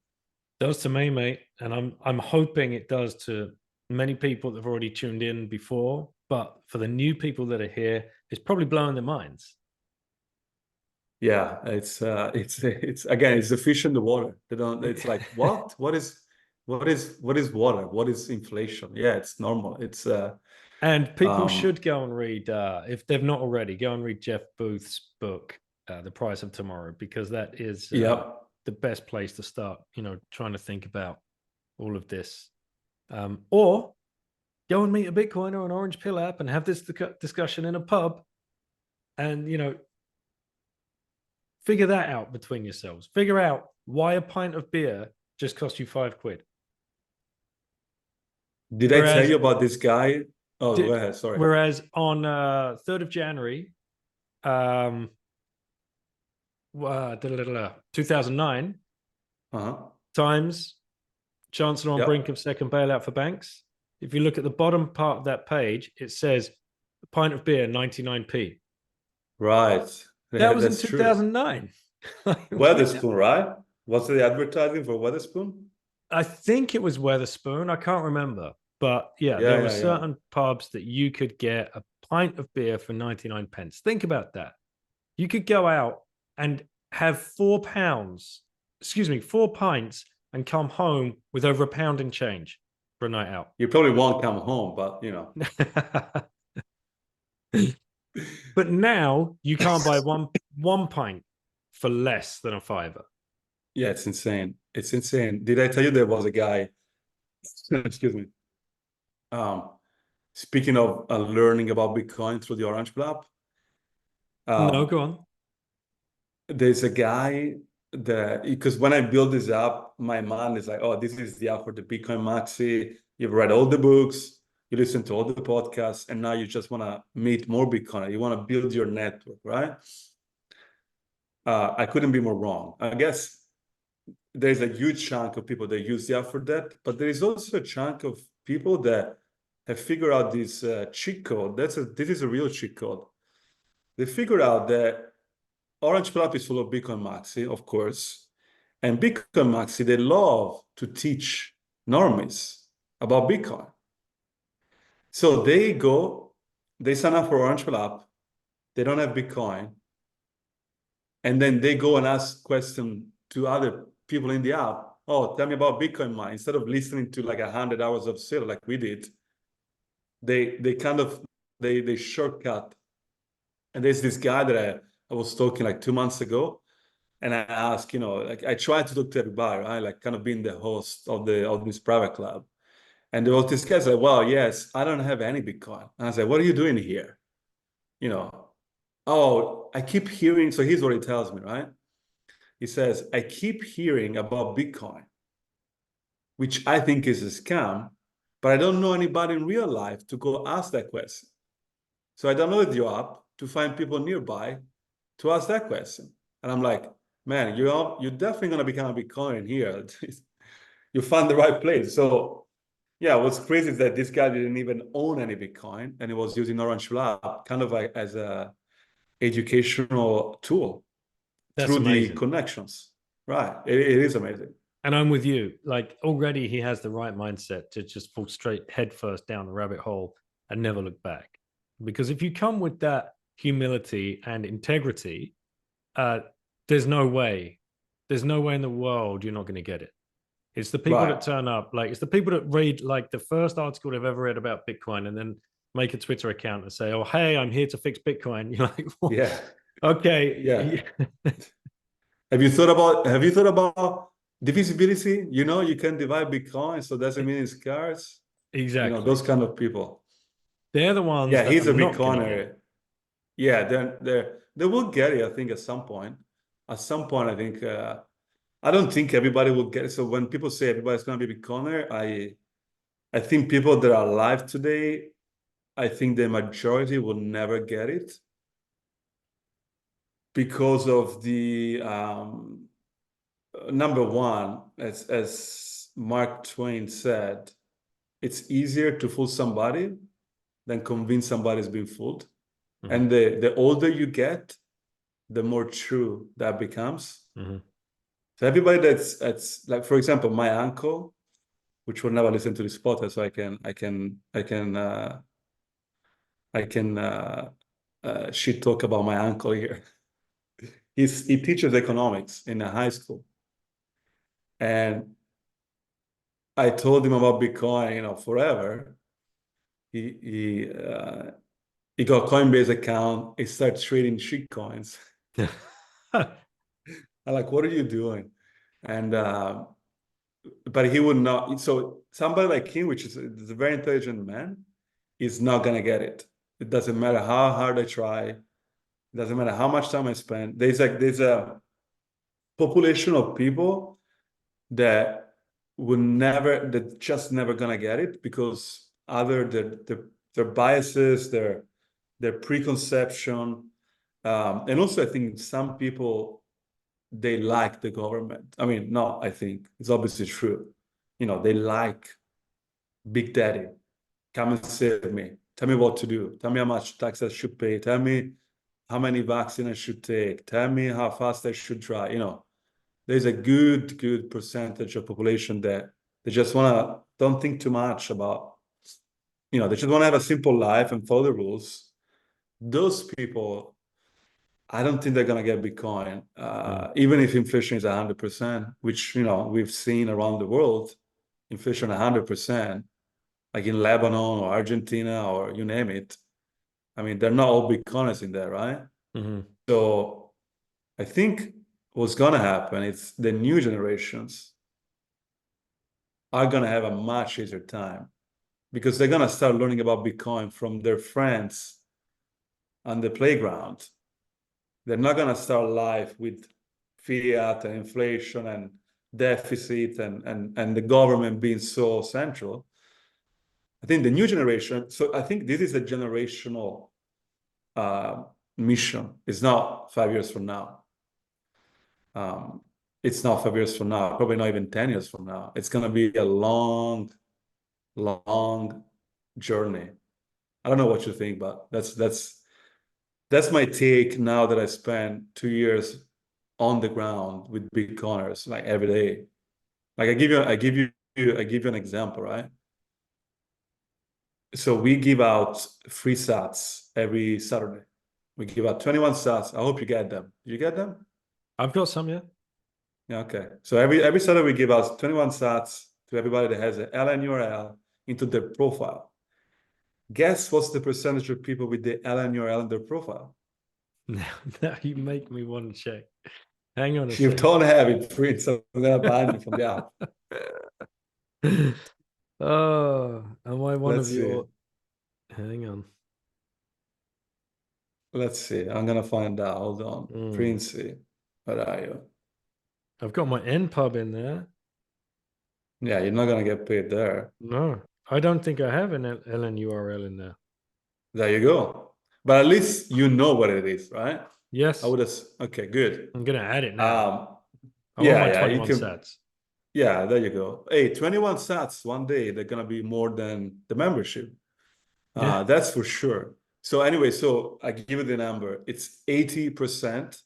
Does to me, mate, and I'm hoping it does to many people that have already tuned in before. But for the new people that are here, it's probably blowing their minds. Yeah, it's again, it's the fish in the water. They don't. It's like what? What is water? What is inflation? Yeah, it's normal. It's and people should go and read, if they've not already, go and read Jeff Booth's book, The Price of Tomorrow, because that is the best place to start, trying to think about all of this. Or go and meet a Bitcoiner on Orange Pill app and have this discussion in a pub, and, figure that out between yourselves. Figure out why a pint of beer just cost you £5. Did I tell you about this guy? Oh, go ahead. Sorry. Whereas on 3rd of January, 2009, Times, Chancellor on brink of second bailout for banks. If you look at the bottom part of that page, it says a pint of beer, 99p. Right. That was in 2009. Weatherspoon, right? Was it the advertising for Weatherspoon? I think it was Weatherspoon. I can't remember. But there were certain pubs that you could get a pint of beer for 99 pence. Think about that. You could go out and have 4 pints and come home with over £1 in change for a night out. You probably won't come home, but But now you can't buy one pint for less than £5. Yeah, it's insane. It's insane. Did I tell you there was a guy? Excuse me. Speaking of learning about Bitcoin through the Orange Pill app. No, go on. There's a guy that, because when I build this app, my mind is like, oh, this is the app for the Bitcoin Maxi. You've read all the books, you listen to all the podcasts, and now you just want to meet more Bitcoin. You want to build your network, right? I couldn't be more wrong. I guess there's a huge chunk of people that use the app for that, but there is also a chunk of people that have figured out this cheat code. This is a real cheat code. They figured out that Orange Pill is full of Bitcoin Maxi, of course, and Bitcoin Maxi, they love to teach normies about Bitcoin. So they sign up for Orange Pill app, they don't have Bitcoin, and then they go and ask questions to other people in the app. Oh, tell me about Bitcoin mine. Instead of listening to like 100 hours of sale like we did, they shortcut. And there's this guy that I was talking like 2 months ago, and I asked, like I tried to talk to everybody, right? Like kind of being the host of this private club. And there was this guy like, well, yes, I don't have any Bitcoin. And I was like, what are you doing here? Oh, I keep hearing, so here's what he tells me, right? He says, I keep hearing about Bitcoin, which I think is a scam, but I don't know anybody in real life to go ask that question. So I downloaded your app to find people nearby to ask that question. And I'm like, man, you're definitely going to become a Bitcoin here. You found the right place. So yeah, what's crazy is that this guy didn't even own any Bitcoin, and he was using Orange Pill app kind of like as a educational tool. That's through amazing. The connections. Right. It is amazing. And I'm with you. Like already he has the right mindset to just fall straight headfirst down the rabbit hole and never look back. Because if you come with that humility and integrity, there's no way in the world you're not going to get it. It's the people that turn up, like it's the people that read like the first article they've ever read about Bitcoin and then make a Twitter account and say, oh, hey, I'm here to fix Bitcoin. You're like, what? Yeah. Okay. Yeah. Have you thought about divisibility? You can divide Bitcoin, so doesn't mean it's scarce. Exactly. Those kind of people. They're the ones. Yeah, he's a Bitcoiner. Yeah, They will get it, I think, at some point. At some point, I think, I don't think everybody will get it. So when people say everybody's going to be a Bitcoiner, I think people that are alive today, I think the majority will never get it because of the number one, as Mark Twain said, it's easier to fool somebody than convince somebody's been fooled. Mm-hmm. And the older you get, the more true that becomes. Mm-hmm. So everybody that's like, for example, my uncle, which will never listen to this podcast, so I can shit talk about my uncle here. He teaches economics in a high school, and I told him about Bitcoin, forever. He got a Coinbase account. He started trading shit coins. I'm like, what are you doing? And but he would not. So somebody like him, which is a very intelligent man, is not gonna get it. It doesn't matter how hard I try. It doesn't matter how much time I spend. There's a population of people that just never gonna get it because either their biases, their preconception, and also I think some people, they like the government. I mean, no, I think it's obviously true. They like Big Daddy. Come and save me. Tell me what to do. Tell me how much tax I should pay. Tell me how many vaccines I should take. Tell me how fast I should try. There's a good percentage of population that they just don't think too much about, they just want to have a simple life and follow the rules. Those people, I don't think they're going to get Bitcoin, even if inflation is 100%, which, we've seen around the world, inflation 100%, like in Lebanon or Argentina or you name it. I mean, they're not all Bitcoiners in there, right? Mm-hmm. So I think what's going to happen is the new generations are going to have a much easier time because they're going to start learning about Bitcoin from their friends on the playground. They're not going to start life with fiat and inflation and deficit and the government being so central. I think the new generation, so I think this is a generational mission. It's not 5 years from now. It's not 5 years from now, probably not even 10 years from now. It's going to be a long journey. I don't know what you think, but that's my take now that I spent 2 years on the ground with Bitcoiners, like every day. Like I give you an example, right? So we give out free sats every Saturday. We give out 21 sats. I hope you get them. You get them? I've got some, yeah. Yeah, okay. So every Saturday we give out 21 sats to everybody that has an LN URL into their profile. Guess what's the percentage of people with the LN URL in their profile? Now you make me want to check. Hang on a You second. don't have it free, so I'm gonna ban you from the app. Oh, am I one Let's of your? see. Hang on. Let's see. I'm gonna find out. Hold on. Princey, where are you? I've got my NPub in there. Yeah, you're not gonna get paid there. No, I don't think I have an LN URL in there. There you go. But at least you know what it is, right? Yes. Okay, good. I'm gonna add it now. I yeah, want my yeah, 21 sats. Yeah, there you go. Hey, 21 sats one day, they're gonna be more than the membership. Yeah. That's for sure. So anyway, so I give you the number. It's 80%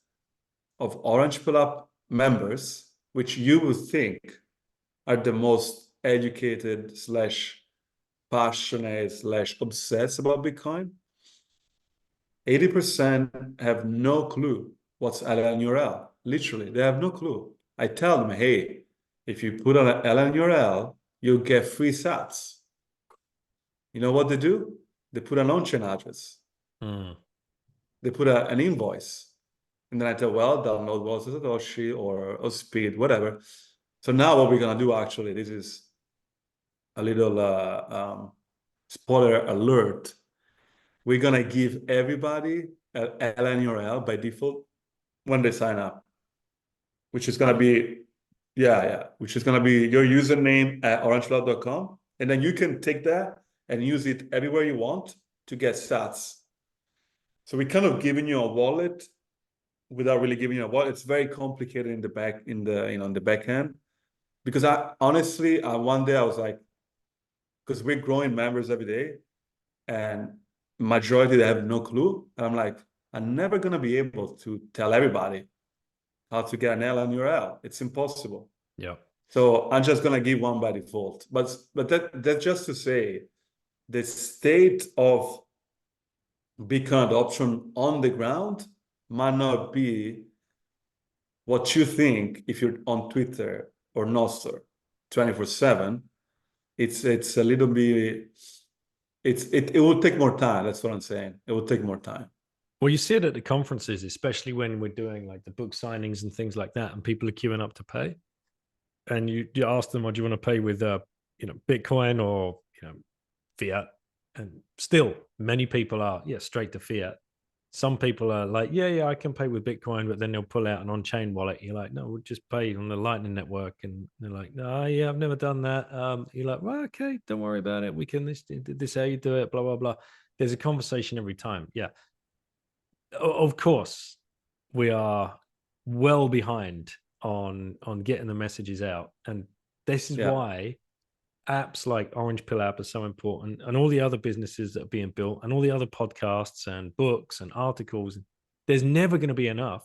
of Orange Club members, which you would think are the most educated / passionate / obsessed about Bitcoin. 80% have no clue what's LN URL. Literally, they have no clue. I tell them, hey, if you put on an LN URL, you'll get free sats. You know what they do? They put an on-chain address. They put an invoice. And then I tell, well, download was Satoshi or Speed, whatever. So now what we're going to do, actually, this is a little spoiler alert. We're going to give everybody LN URL by default when they sign up, which is going to be, which is going to be your username at orangecloud.com. And then you can take that and use it everywhere you want to get sats. So we're kind of giving you a wallet without really giving you a wallet. It's very complicated in the back, in the back end. Because I honestly, one day I was like, because we're growing members every day, and majority they have no clue. And I'm like, I'm never gonna be able to tell everybody how to get an LN URL. It's impossible. Yeah. So I'm just gonna give one by default. But that's just to say, the state of Bitcoin adoption on the ground might not be what you think if you're on Twitter or Nostr 24/7. It's a little bit, it will take more time. That's what I'm saying. It will take more time. Well, you see it at the conferences, especially when we're doing like the book signings and things like that, and people are queuing up to pay. And you ask them, "Oh, do you want to pay with Bitcoin or fiat?" And still, many people are straight to fiat. Some people are like, yeah, I can pay with Bitcoin, but then they'll pull out an on-chain wallet. You're like, no, we'll just pay on the Lightning Network. And they're like, no, yeah, I've never done that. You're like, well, okay, don't worry about it. We can this how you do it, blah, blah, blah. There's a conversation every time. Yeah. Of course, we are well behind on getting the messages out. And this is why apps like Orange Pill app are so important, and all the other businesses that are being built, and all the other podcasts and books and articles. There's never going to be enough.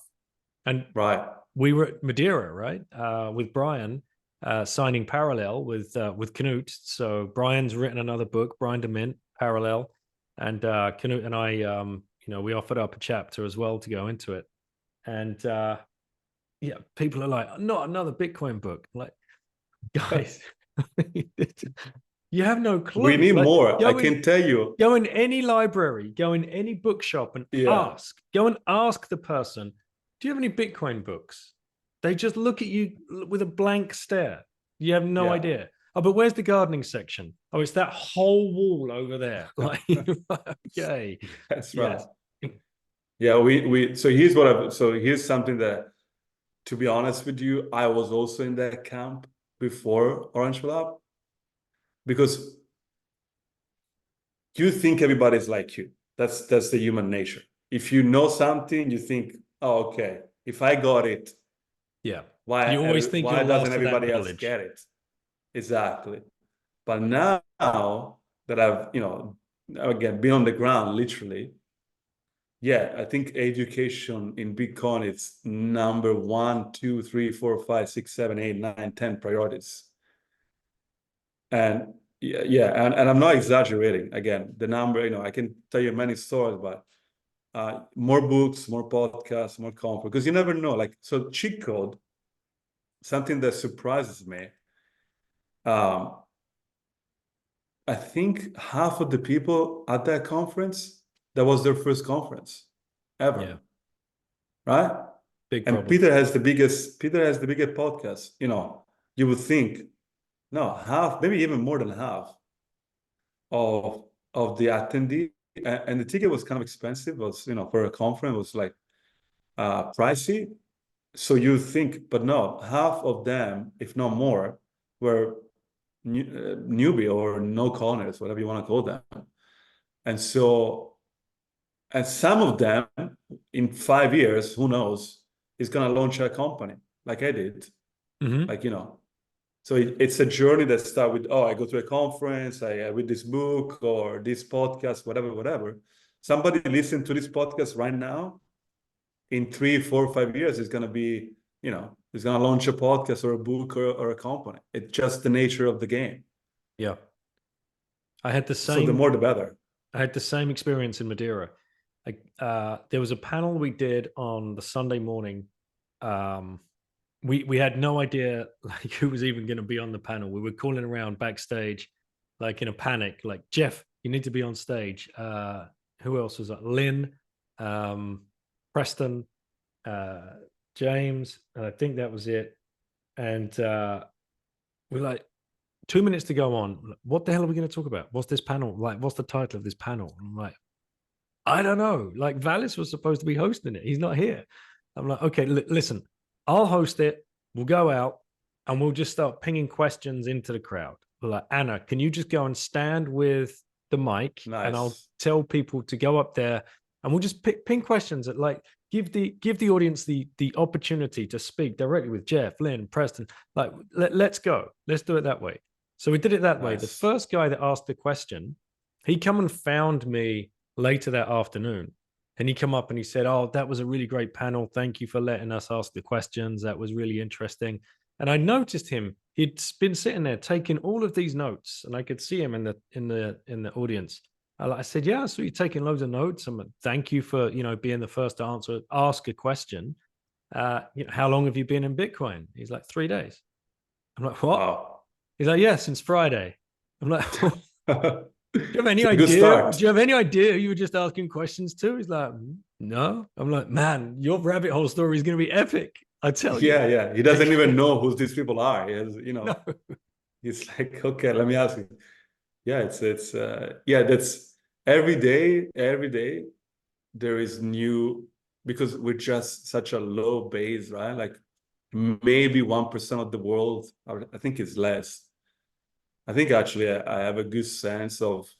And we were at Madeira, right, with Brian, signing Parallel with Knut. So Brian's written another book, Brian de Mint, Parallel, and Knut and I, we offered up a chapter as well to go into it. And people are like, not another Bitcoin book. I'm like, guys. You have no clue. We need more. I can tell you. Go in any library, go in any bookshop and ask. Go and ask the person, do you have any Bitcoin books? They just look at you with a blank stare. You have no idea. Oh, but where's the gardening section? Oh, it's that whole wall over there. Like, okay. That's right. Yeah, so here's something that, to be honest with you, I was also in that camp before Orange Pill, because you think everybody's like you. That's the human nature. If you know something, you think, oh, okay, if I got it, why you always think why doesn't everybody else get it? Exactly. But now that I've again been on the ground literally, I think education in Bitcoin is number 1, 2, 3, 4, 5, 6, 7, 8, 9, 10 priorities. And and I'm not exaggerating. Again, the number, I can tell you many stories, but more books, more podcasts, more conference, because you never know. Like, so cheat code, something that surprises me. I think half of the people at that conference, that was their first conference ever. Right? Big problem. And Peter has the biggest podcast. You would think, no, half, maybe even more than half of the attendee, and the ticket was kind of expensive. It was, for a conference, it was like pricey. So you think, but no, half of them, if not more, were newbie or no conners, whatever you want to call them. And so, and some of them in 5 years, who knows, is going to launch a company like I did. Like, so it's a journey that starts with, I go to a conference, I read this book or this podcast, whatever. Somebody listen to this podcast right now, in 3, 4, 5 years, is going to be, is going to launch a podcast or a book or a company. It's just the nature of the game. Yeah. I had the same. So the more the better. I had the same experience in Madeira. There was a panel we did on the Sunday morning. We had no idea like who was even going to be on the panel. We were calling around backstage, like in a panic, like, Jeff, you need to be on stage. Who else was that? Lynn, Preston, James, and I think that was it. And we're like, 2 minutes to go on. What the hell are we going to talk about? What's this panel? Like, what's the title of this panel? And I'm like, I don't know. Like Valis was supposed to be hosting it. He's not here. I'm like, okay, listen, I'll host it. We'll go out and we'll just start pinging questions into the crowd. We're like, Anna, can you just go and stand with the mic and I'll Nice. tell people to go up there and we'll just ping questions at like give the audience the opportunity to speak directly with Jeff, Lynn, Preston. Like, let's go. Let's do it that way. So we did it that way. The Nice. first guy that asked the question, he come and found me later that afternoon. And he come up and he said, "Oh, that was a really great panel. Thank you for letting us ask the questions. That was really interesting." And I noticed him. He'd been sitting there taking all of these notes, and I could see him in the audience. I said, "Yeah, so you're taking loads of notes. And thank you for being the first to ask a question. How long have you been in Bitcoin?" He's like, 3 days. I'm like, "What?" Wow. He's like, "Yeah, since Friday." I'm like, do you have any It's a good idea? start. Do you have any idea who you were just asking questions to? He's like, no. I'm like, man, your rabbit hole story is going to be epic. I tell you. Yeah. He doesn't even know who these people are. He has, No. He's like, okay, let me ask you. Yeah, that's every day there is new, because we're just such a low base, right? Like maybe 1% of the world, I think it's less. I think actually I have a good sense of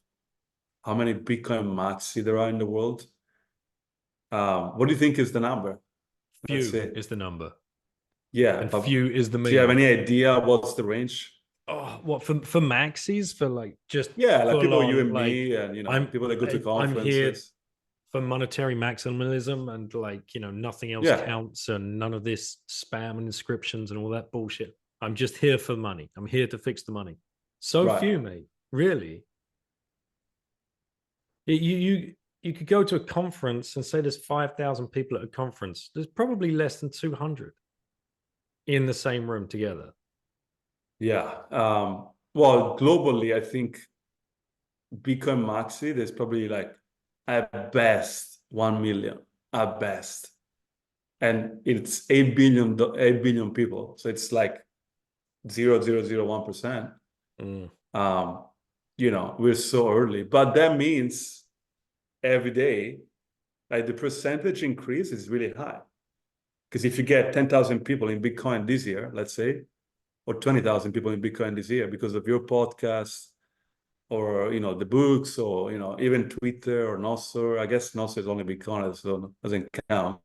how many Bitcoin maxi there are in the world. What do you think is the number? Let's Few see. is the number. Yeah, And but few is the do you have mean. any idea what's the range? Oh, what for maxis? For like just Yeah, like full people, you on and like me, and people that go to I'm here conferences. for monetary maximalism and like nothing else Yeah, counts and none of this spam and inscriptions and all that bullshit. I'm just here for money. I'm here to fix the money. So right. few, mate. Really. You could go to a conference and say there's 5,000 people at a conference. There's probably less than 200 in the same room together. Yeah. Well, globally, I think Bitcoin Maxi, there's probably like at best 1 million, at best. And it's 8 billion people. So it's like 0.001%. We're so early. But that means every day, like the percentage increase is really high. Because if you get 10,000 people in Bitcoin this year, let's say, or 20,000 people in Bitcoin this year because of your podcast, or the books, or even Twitter or Nostr. I guess Nostr is only Bitcoin, so it doesn't count.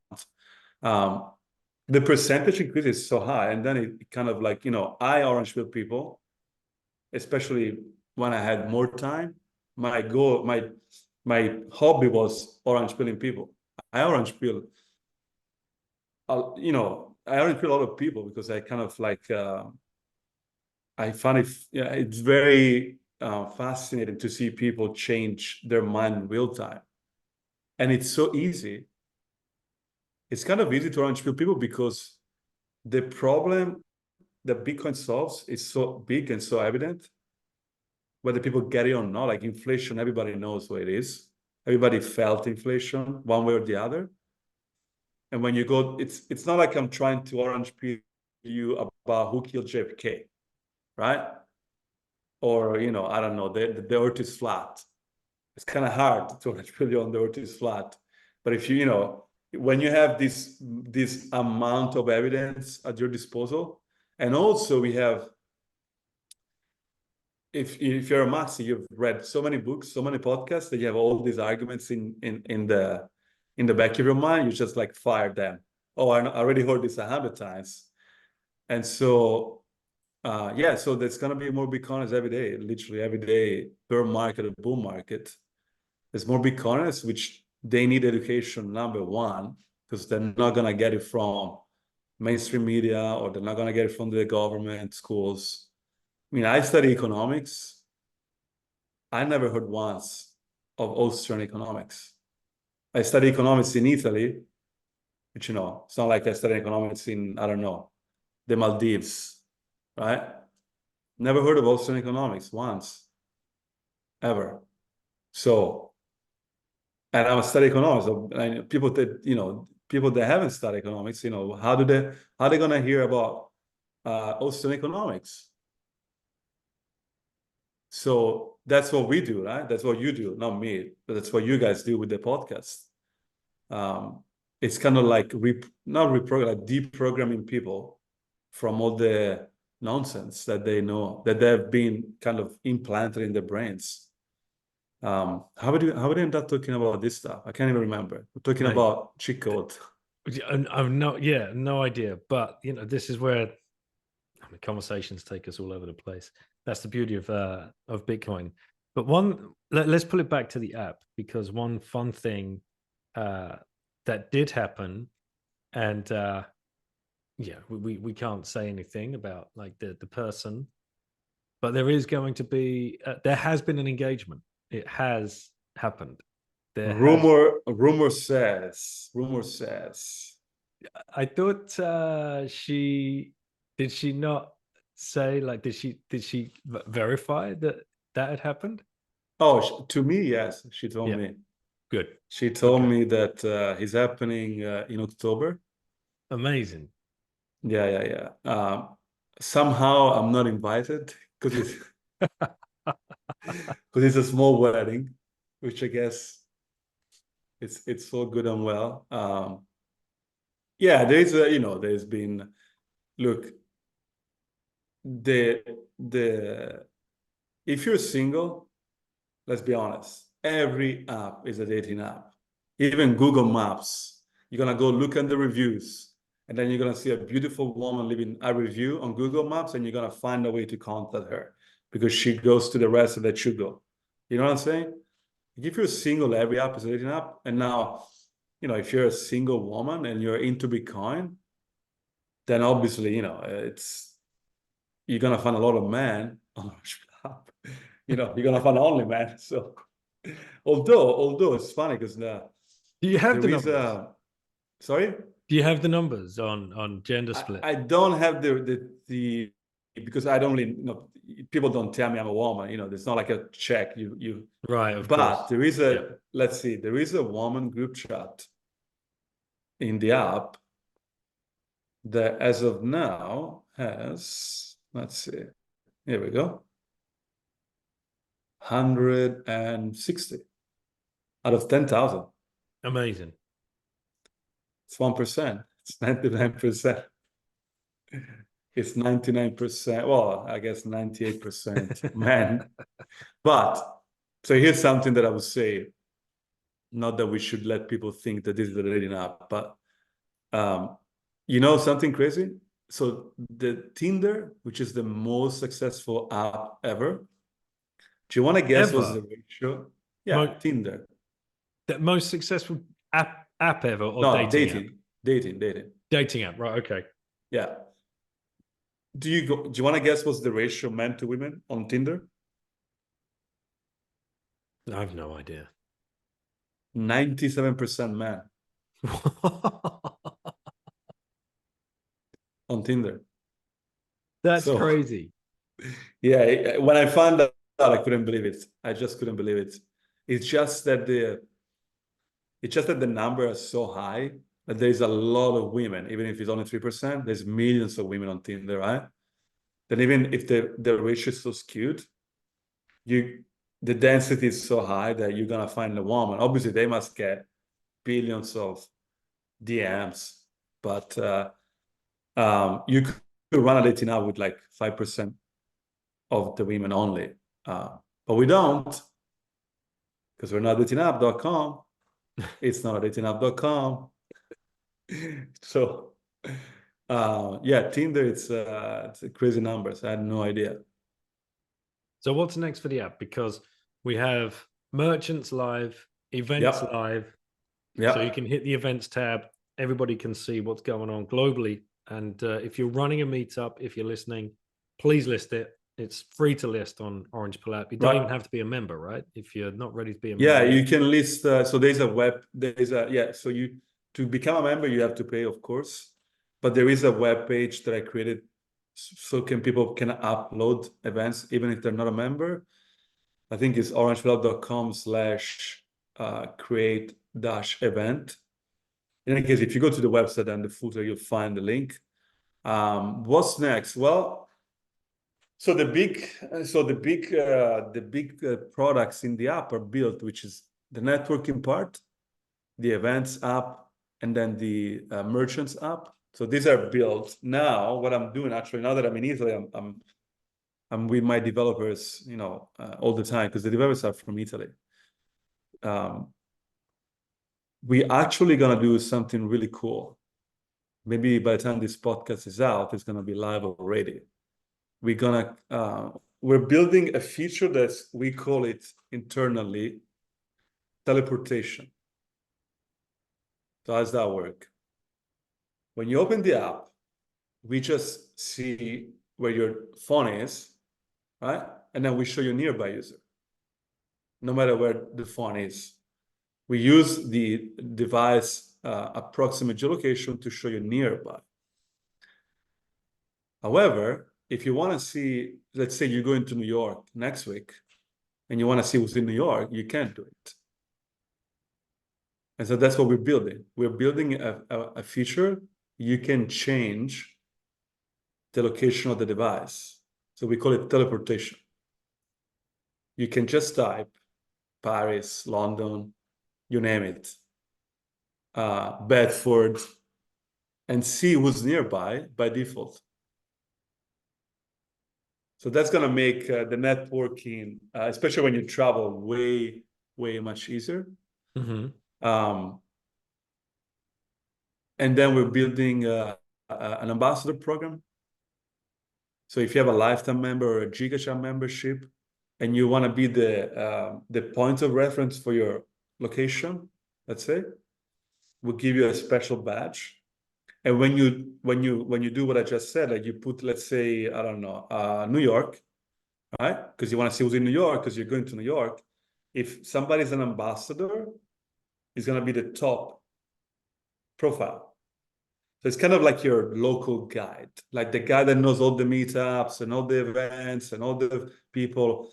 The percentage increase is so high, and then it kind of like I orange pill people, especially when I had more time. My hobby was orange pilling people. I orange pill, I orange pill a lot of people because I kind of like I find it, it's very fascinating to see people change their mind in real time. And it's so easy. It's kind of easy to orange pill people because the problem that Bitcoin solves is so big and so evident, whether people get it or not. Like inflation, everybody knows what it is. Everybody felt inflation one way or the other. And when you go, it's not like I'm trying to orange pill you about who killed JFK, right? Or, I don't know, the earth is flat. It's kind of hard to orange pill you on the earth is flat. But if when you have this amount of evidence at your disposal, and also we have, if you're a maxi, you've read so many books, so many podcasts, that you have all these arguments in the back of your mind. You just like fire them. Oh, I already heard this 100 times. And so so there's gonna be more Bitcoiners every day, literally every day, bear market or bull market. There's more Bitcoiners, which they need education, number one, because they're not gonna get it from mainstream media, or they're not gonna get it from the government, schools. I mean, I study economics. I never heard once of Austrian economics. I study economics in Italy, which it's not like I study economics in, I don't know, the Maldives, right? Never heard of Austrian economics once, ever. So, and I study economics. And people that haven't studied economics, how they gonna hear about Austrian economics? So that's what we do, right? That's what you do, not me, but that's what you guys do with the podcast. It's kind of like like deprogramming people from all the nonsense that they know, that they've been kind of implanted in their brains. How would we end up talking about this stuff? I can't even remember. We're talking about cheat code. I've no idea. But you know, this is where conversations take us all over the place. That's the beauty of Bitcoin. But let's pull it back to the app, because one fun thing that did happen, and yeah, we can't say anything about like the person, but there is going to be there has been an engagement. It has happened. Rumor says. I thought did she not say, like, did she verify that had happened? Oh, to me, yes. She told Yeah. me. Good. She told me that he's happening in October. Amazing. Yeah. Somehow I'm not invited because it's a small wedding, which I guess it's all good and well. Yeah, there's been, look, if you're single, let's be honest, every app is a dating app. Even Google Maps, you're gonna go look at the reviews, and then you're gonna see a beautiful woman leaving a review on Google Maps, and you're gonna find a way to contact her because she goes to the restaurant that you go. You know what I'm saying? If you're single, every app is a dating app. And now, if you're a single woman and you're into Bitcoin, then obviously, you're gonna find a lot of men on our app. You're gonna find only men. So, although it's funny because do you have the numbers? Sorry? Do you have the numbers on gender split? I don't have the because I don't really, people don't tell me I'm a woman. There's not like a check. You right, of but course. there is let's see, there is a woman group chat in the app that as of now has, let's see, here we go, 160 out of 10,000. Amazing. It's 1%. It's 99%. It's 99%. Well, I guess 98% men. But so here's something that I would say. Not that we should let people think that this is a dating app, but something crazy. So the Tinder, which is the most successful app ever. Do you want to guess what's the ratio? Yeah, Tinder. The most successful app ever, or no, dating app? Dating app, right? Okay. Yeah. Do you want to guess what's the ratio men to women on Tinder? I have no idea. 97% men on Tinder. That's crazy. Yeah, when I found out, I couldn't believe it. I just couldn't believe it. It's just that the number is so high that there's a lot of women, even if it's only 3%, there's millions of women on Tinder, right? Then even if the ratio is so skewed, the density is so high that you're gonna find a woman. Obviously, they must get billions of DMs, but you could run a dating app with like 5% of the women only. But we don't, because we're not datingapp.com. It's not a datingapp.com. So, yeah, Tinder, it's crazy numbers. I had no idea. So what's next for the app? Because we have merchants live, events live. Yeah. So you can hit the events tab. Everybody can see what's going on globally. And if you're running a meetup, if you're listening, please list it. It's free to list on Orange Pleb. You don't even have to be a member, right? If you're not ready to be a member. Yeah, you can list. So there's a web. So to become a member, you have to pay, of course. But there is a web page that I created so people can upload events even if they're not a member. I think it's orangepleb.com/create-event. In any case, if you go to the website and the footer, you'll find the link. What's next? Well, So the big products in the app are built, which is the networking part, the events app, and then the merchants app. So these are built now. What I'm doing actually, now that I'm in Italy, I'm with my developers, all the time, because the developers are from Italy. We actually gonna do something really cool. Maybe by the time this podcast is out, it's gonna be live already. We're building a feature we call it internally teleportation. So how does that work? When you open the app, we just see where your phone is, right? And then we show you nearby user, no matter where the phone is. We use the device approximate geolocation to show you nearby. However, if you want to see, let's say you're going to New York next week and you want to see who's in New York, you can't do it. And so that's what we're building. We're building a feature. You can change the location of the device. So we call it teleportation. You can just type Paris, London, you name it, Bedford, and see who's nearby by default. So that's going to make the networking, especially when you travel, way, way much easier. Mm-hmm. And then we're building an ambassador program. So if you have a lifetime member or a GigaChat membership, and you want to be the point of reference for your location, let's say, we'll give you a special badge. And when you do what I just said, like you put, let's say, I don't know, New York, right? Because you want to see who's in New York, because you're going to New York. If somebody's an ambassador, it's going to be the top profile. So it's kind of like your local guide, like the guy that knows all the meetups and all the events and all the people.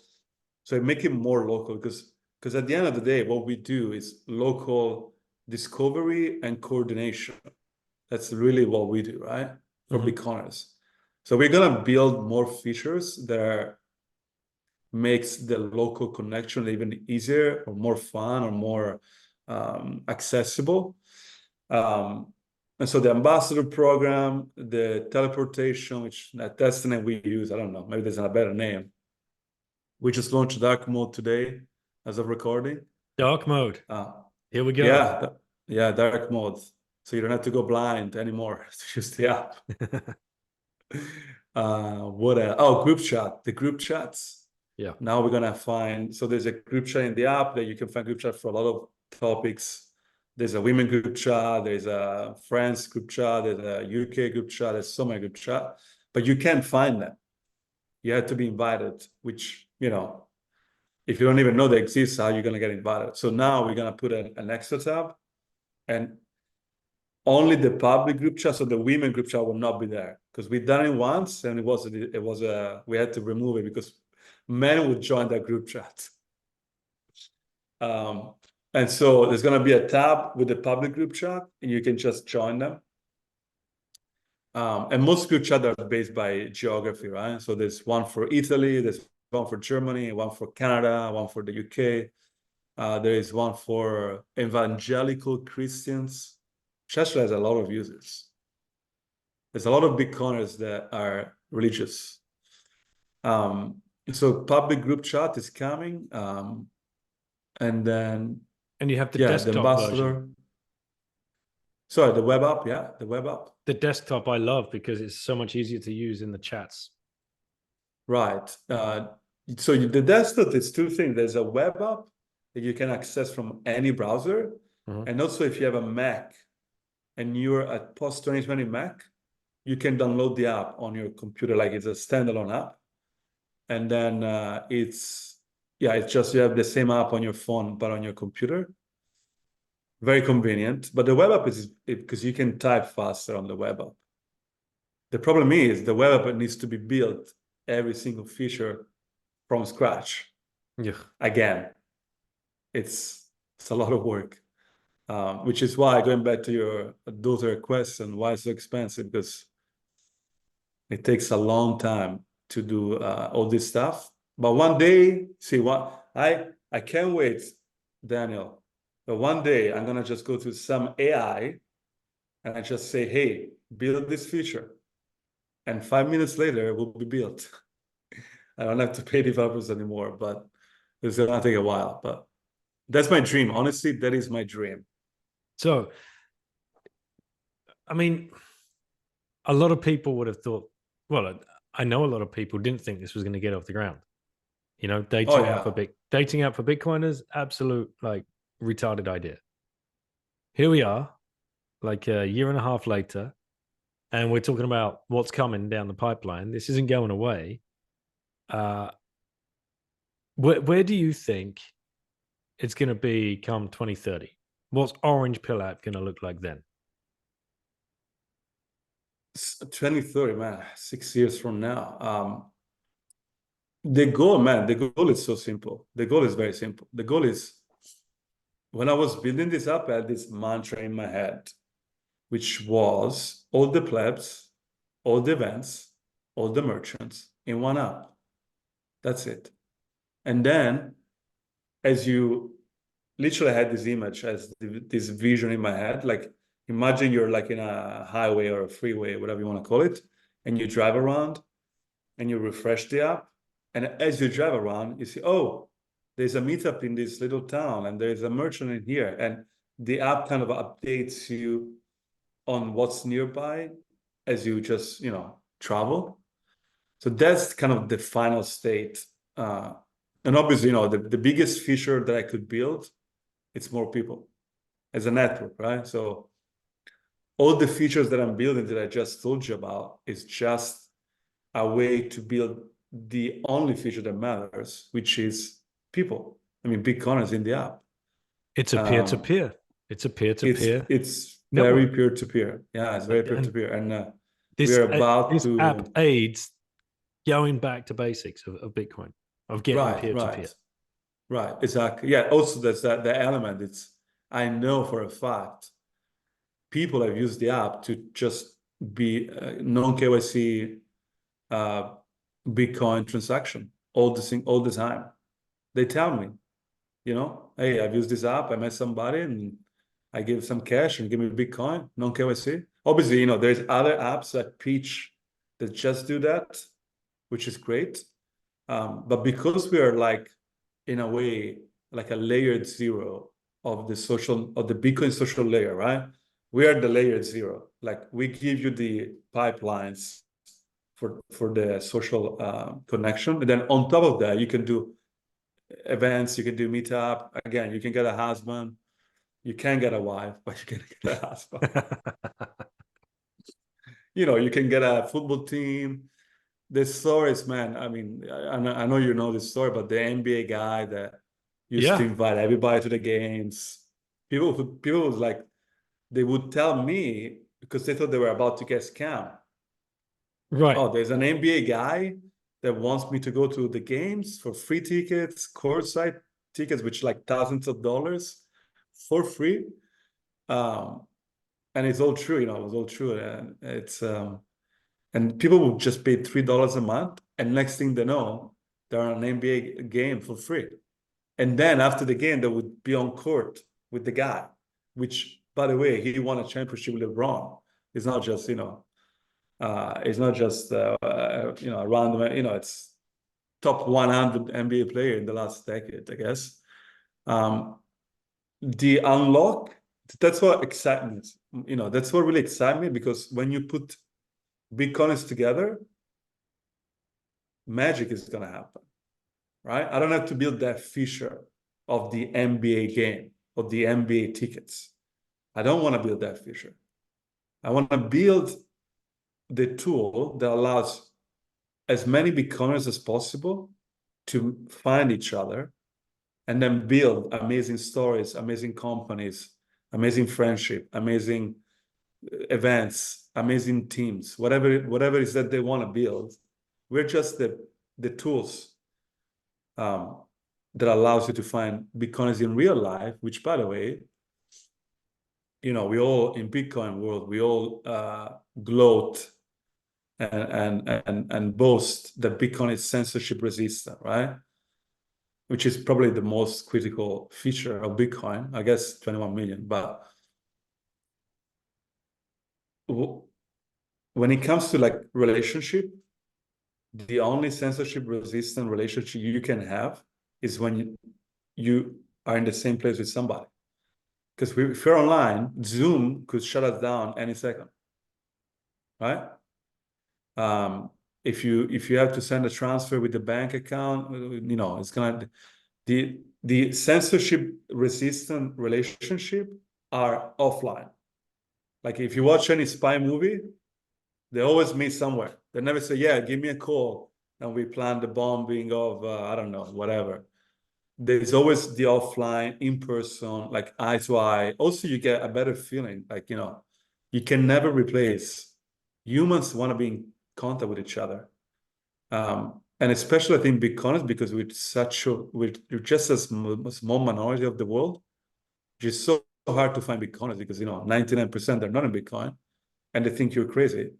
So make it more local, because at the end of the day, what we do is local discovery and coordination. That's really what we do, right? For Bitcoiners. So we're gonna build more features that makes the local connection even easier or more fun or more accessible. And so the ambassador program, the teleportation, which that's the name we use. I don't know, maybe there's a better name. We just launched dark mode today as of recording. Dark mode. Here we go. Yeah, dark mode. So you don't have to go blind anymore to use the app. What else? Oh, group chat. The group chats. Yeah. Now we're gonna find. So there's a group chat in the app that you can find group chat for a lot of topics. There's a women group chat. There's a France group chat. There's a UK group chat. There's so many group chat, but you can't find them. You have to be invited, which if you don't even know they exist, how are you gonna get invited? So now we're gonna put an extra tab, and only the public group chat, so the women group chat will not be there, because we've done it once and we had to remove it because men would join that group chat. And so there's gonna be a tab with the public group chat, and you can just join them. And most group chat are based by geography, right? So there's one for Italy, there's one for Germany, one for Canada, one for the UK. There is one for evangelical Christians. Cheshire has a lot of users. There's a lot of Bitcoiners that are religious. So public group chat is coming. And then... And you have the desktop version. Sorry, the web app, yeah, the web app. The desktop I love because it's so much easier to use in the chats. Right. So the desktop is two things. There's a web app that you can access from any browser. And also if you have a Mac and you're at post 2020 Mac, you can download the app on your computer, like it's a standalone app. And then it's just you have the same app on your phone, but on your computer. Very convenient. But the web app is because you can type faster on the web app. The problem is the web app needs to be built every single feature from scratch. Yeah. Again, it's a lot of work, which is why, going back to your daughter question, why it's so expensive, because it takes a long time to do all this stuff. But one day, see what I can't wait, Daniel. But one day I'm gonna just go to some AI and I just say, hey, build this feature. And 5 minutes later, it will be built. I don't have to pay developers anymore, but it's gonna take a while. But that's my dream. Honestly, that is my dream. So, I mean, a lot of people would have thought, well, I know a lot of people didn't think this was going to get off the ground. You know, dating out for Bitcoiners, absolute like retarded idea. Here we are, like a year and a half later, and we're talking about what's coming down the pipeline. This isn't going away. Where do you think it's going to be come 2030? What's Orange Pill app going to look like then? 2030, man, 6 years from now. The goal, man, the goal is so simple. The goal is very simple. The goal is, when I was building this up, I had this mantra in my head, which was all the plebs, all the events, all the merchants in one app. That's it. And then, as you literally had this image, as this vision in my head, like imagine you're like in a highway or a freeway, whatever you want to call it, and you drive around and you refresh the app. And as you drive around, you see, oh, there's a meetup in this little town and there's a merchant in here. And the app kind of updates you on what's nearby as you just, travel. So that's kind of the final state. And obviously, the biggest feature that I could build, it's more people as a network, right? So all the features that I'm building that I just told you about is just a way to build the only feature that matters, which is people. I mean, Bitcoiners in the app. It's a peer-to-peer. It's a peer-to-peer. It's very peer-to-peer. Yeah, it's very peer-to-peer. And this app aids going back to basics of Bitcoin, of getting peer-to-peer. Right, exactly. Yeah, also there's the element. I know for a fact people have used the app to just be non-KYC Bitcoin transaction all the time. They tell me, hey, I've used this app, I met somebody and I give some cash and give me Bitcoin, non-KYC. Obviously, there's other apps like Peach that just do that, which is great. But because we are like, in a way, like a layered zero of the Bitcoin social layer, right? We are the layered zero. Like we give you the pipelines for the social connection. And then on top of that, you can do events, you can do meetup. Again, you can get a husband. You can't get a wife, but you can get a husband. You can get a football team. The stories, man. I mean, I know you know this story, but the NBA guy that used to invite everybody to the games. People was like, they would tell me because they thought they were about to get scammed. Right. Oh, there's an NBA guy that wants me to go to the games for free tickets, courtside tickets, which like thousands of dollars for free. And it's all true, it was all true. And it's and people would just pay $3 a month, and next thing they know, they're on an NBA game for free. And then after the game, they would be on court with the guy, which, by the way, he won a championship with LeBron. It's not just, it's not just a random, it's top 100 NBA player in the last decade, I guess. The unlock, that's what excites me. That's what really excites me, because when you put Bitcoiners together, magic is going to happen, right? I don't have to build that feature of the NBA game, of the NBA tickets. I don't want to build that feature. I want to build the tool that allows as many Bitcoiners as possible to find each other and then build amazing stories, amazing companies, amazing friendship, amazing events, amazing teams, whatever it is that they want to build. We're just the tools that allows you to find Bitcoiners in real life, which, by the way, we all, in Bitcoin world, we all gloat and boast that Bitcoin is censorship resistant, right? Which is probably the most critical feature of Bitcoin, I guess 21 million. But when it comes to like relationship, the only censorship resistant relationship you can have is when you are in the same place with somebody. Because if you're online, Zoom could shut us down any second, right? If you have to send a transfer with the bank account, you know, it's gonna the censorship resistant relationship are offline. Like if you watch any spy movie, they always meet somewhere. They never say, yeah, give me a call and we plan the bombing of I don't know, whatever. There's always the offline, in person, like eye to eye. Also, you get a better feeling. Like, you know, you can never replace. Humans want to be in contact with each other. And especially I think Bitcoin, because we're just a small minority of the world, which is so hard to find Bitcoiners because, you know, 99% are not in Bitcoin and they think you're crazy.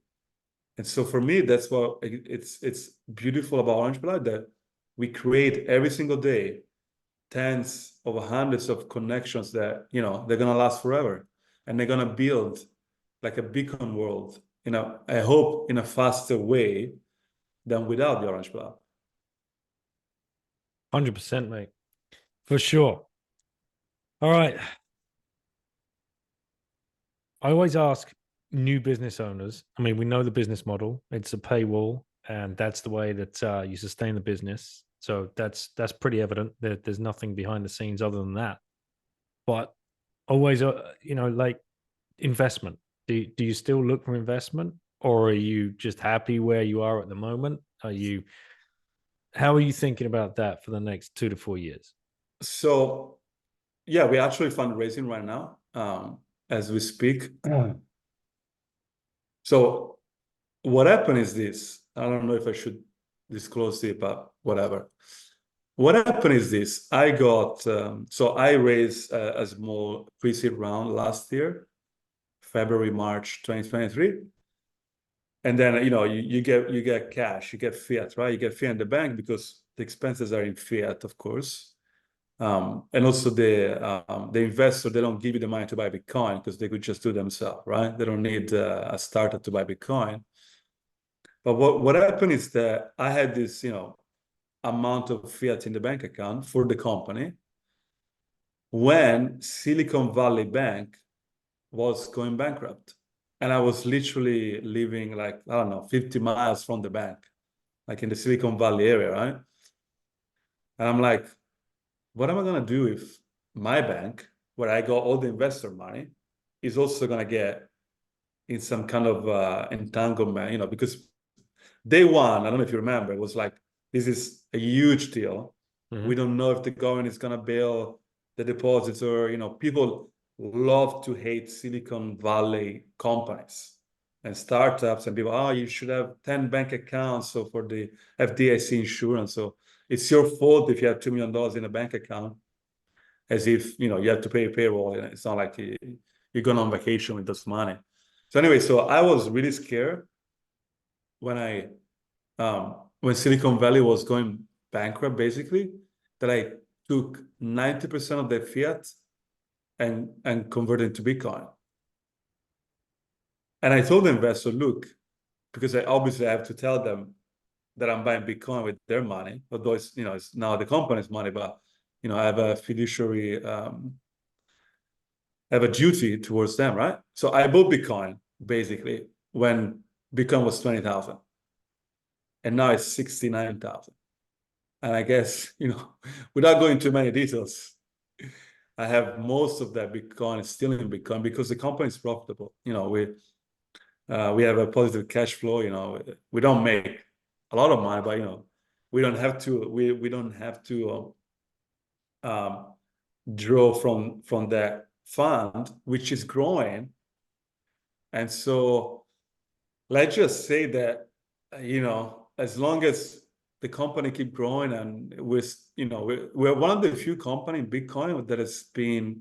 And so for me, that's what it's beautiful about Orange Blood, that we create every single day tens of hundreds of connections that, you know, they're going to last forever. And they're going to build like a beacon world, you know, I hope in a faster way than without the Orange Blood. 100%, mate. For sure. All right. I always ask new business owners. I mean, we know the business model. It's a paywall, and that's the way that you sustain the business. So that's pretty evident that there's nothing behind the scenes other than that. But always, you know, like investment. Do you still look for investment, or are you just happy where you are at the moment? How are you thinking about that for the next 2 to 4 years? So, yeah, we're actually fundraising right now as we speak. So what happened is this. I don't know if I should disclose it, but whatever. What happened is this. I got, so I raised a small pre-seed round last year, February, March 2023. And then, you know, you get cash, you get fiat, right? You get fiat in the bank because the expenses are in fiat, of course. And also the investor, they don't give you the money to buy Bitcoin because they could just do it themselves, right? They don't need a startup to buy Bitcoin. But what happened is that I had this, you know, amount of fiat in the bank account for the company when Silicon Valley Bank was going bankrupt. And I was literally living like, I don't know, 50 miles from the bank, like in the Silicon Valley area, right? And I'm like, what am I going to do if my bank, where I got all the investor money, is also going to get in some kind of entanglement, you know, because day one, I don't know if you remember, it was like, this is a huge deal. Mm-hmm. We don't know if the government is going to bail the depositor. You know, people love to hate Silicon Valley companies and startups and people, oh, you should have 10 bank accounts. So for the FDIC insurance. So it's your fault if you have $2 million in a bank account, as if, you know, you have to pay payroll. It's not like you're going on vacation with this money. So anyway, so I was really scared when Silicon Valley was going bankrupt, basically, that I took 90% of their fiat and converted into Bitcoin. And I told the investor, look, because I obviously have to tell them that I'm buying Bitcoin with their money, although it's, you know, it's now the company's money, but, you know, I have a fiduciary, I have a duty towards them, right? So I bought Bitcoin basically when Bitcoin was 20,000. And now it's 69,000. And I guess, you know, without going into many details, I have most of that Bitcoin still in Bitcoin because the company is profitable. You know, we have a positive cash flow. You know, we don't make a lot of money, but, you know, we don't have to. We don't have to draw from that fund, which is growing. And so, let's just say that, you know, as long as the company keep growing and we're one of the few companies in Bitcoin that has been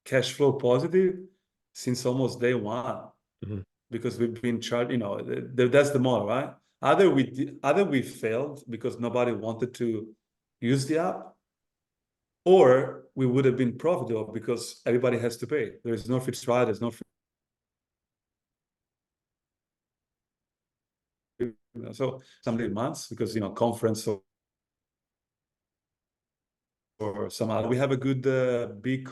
cash flow positive since almost day one. Mm-hmm. because we've been charged, you know, that's the model, right? Either we failed because nobody wanted to use the app, or we would have been profitable because everybody has to pay. There's no free trial, there's no free, so some months because, you know, conference or some other. We have a good big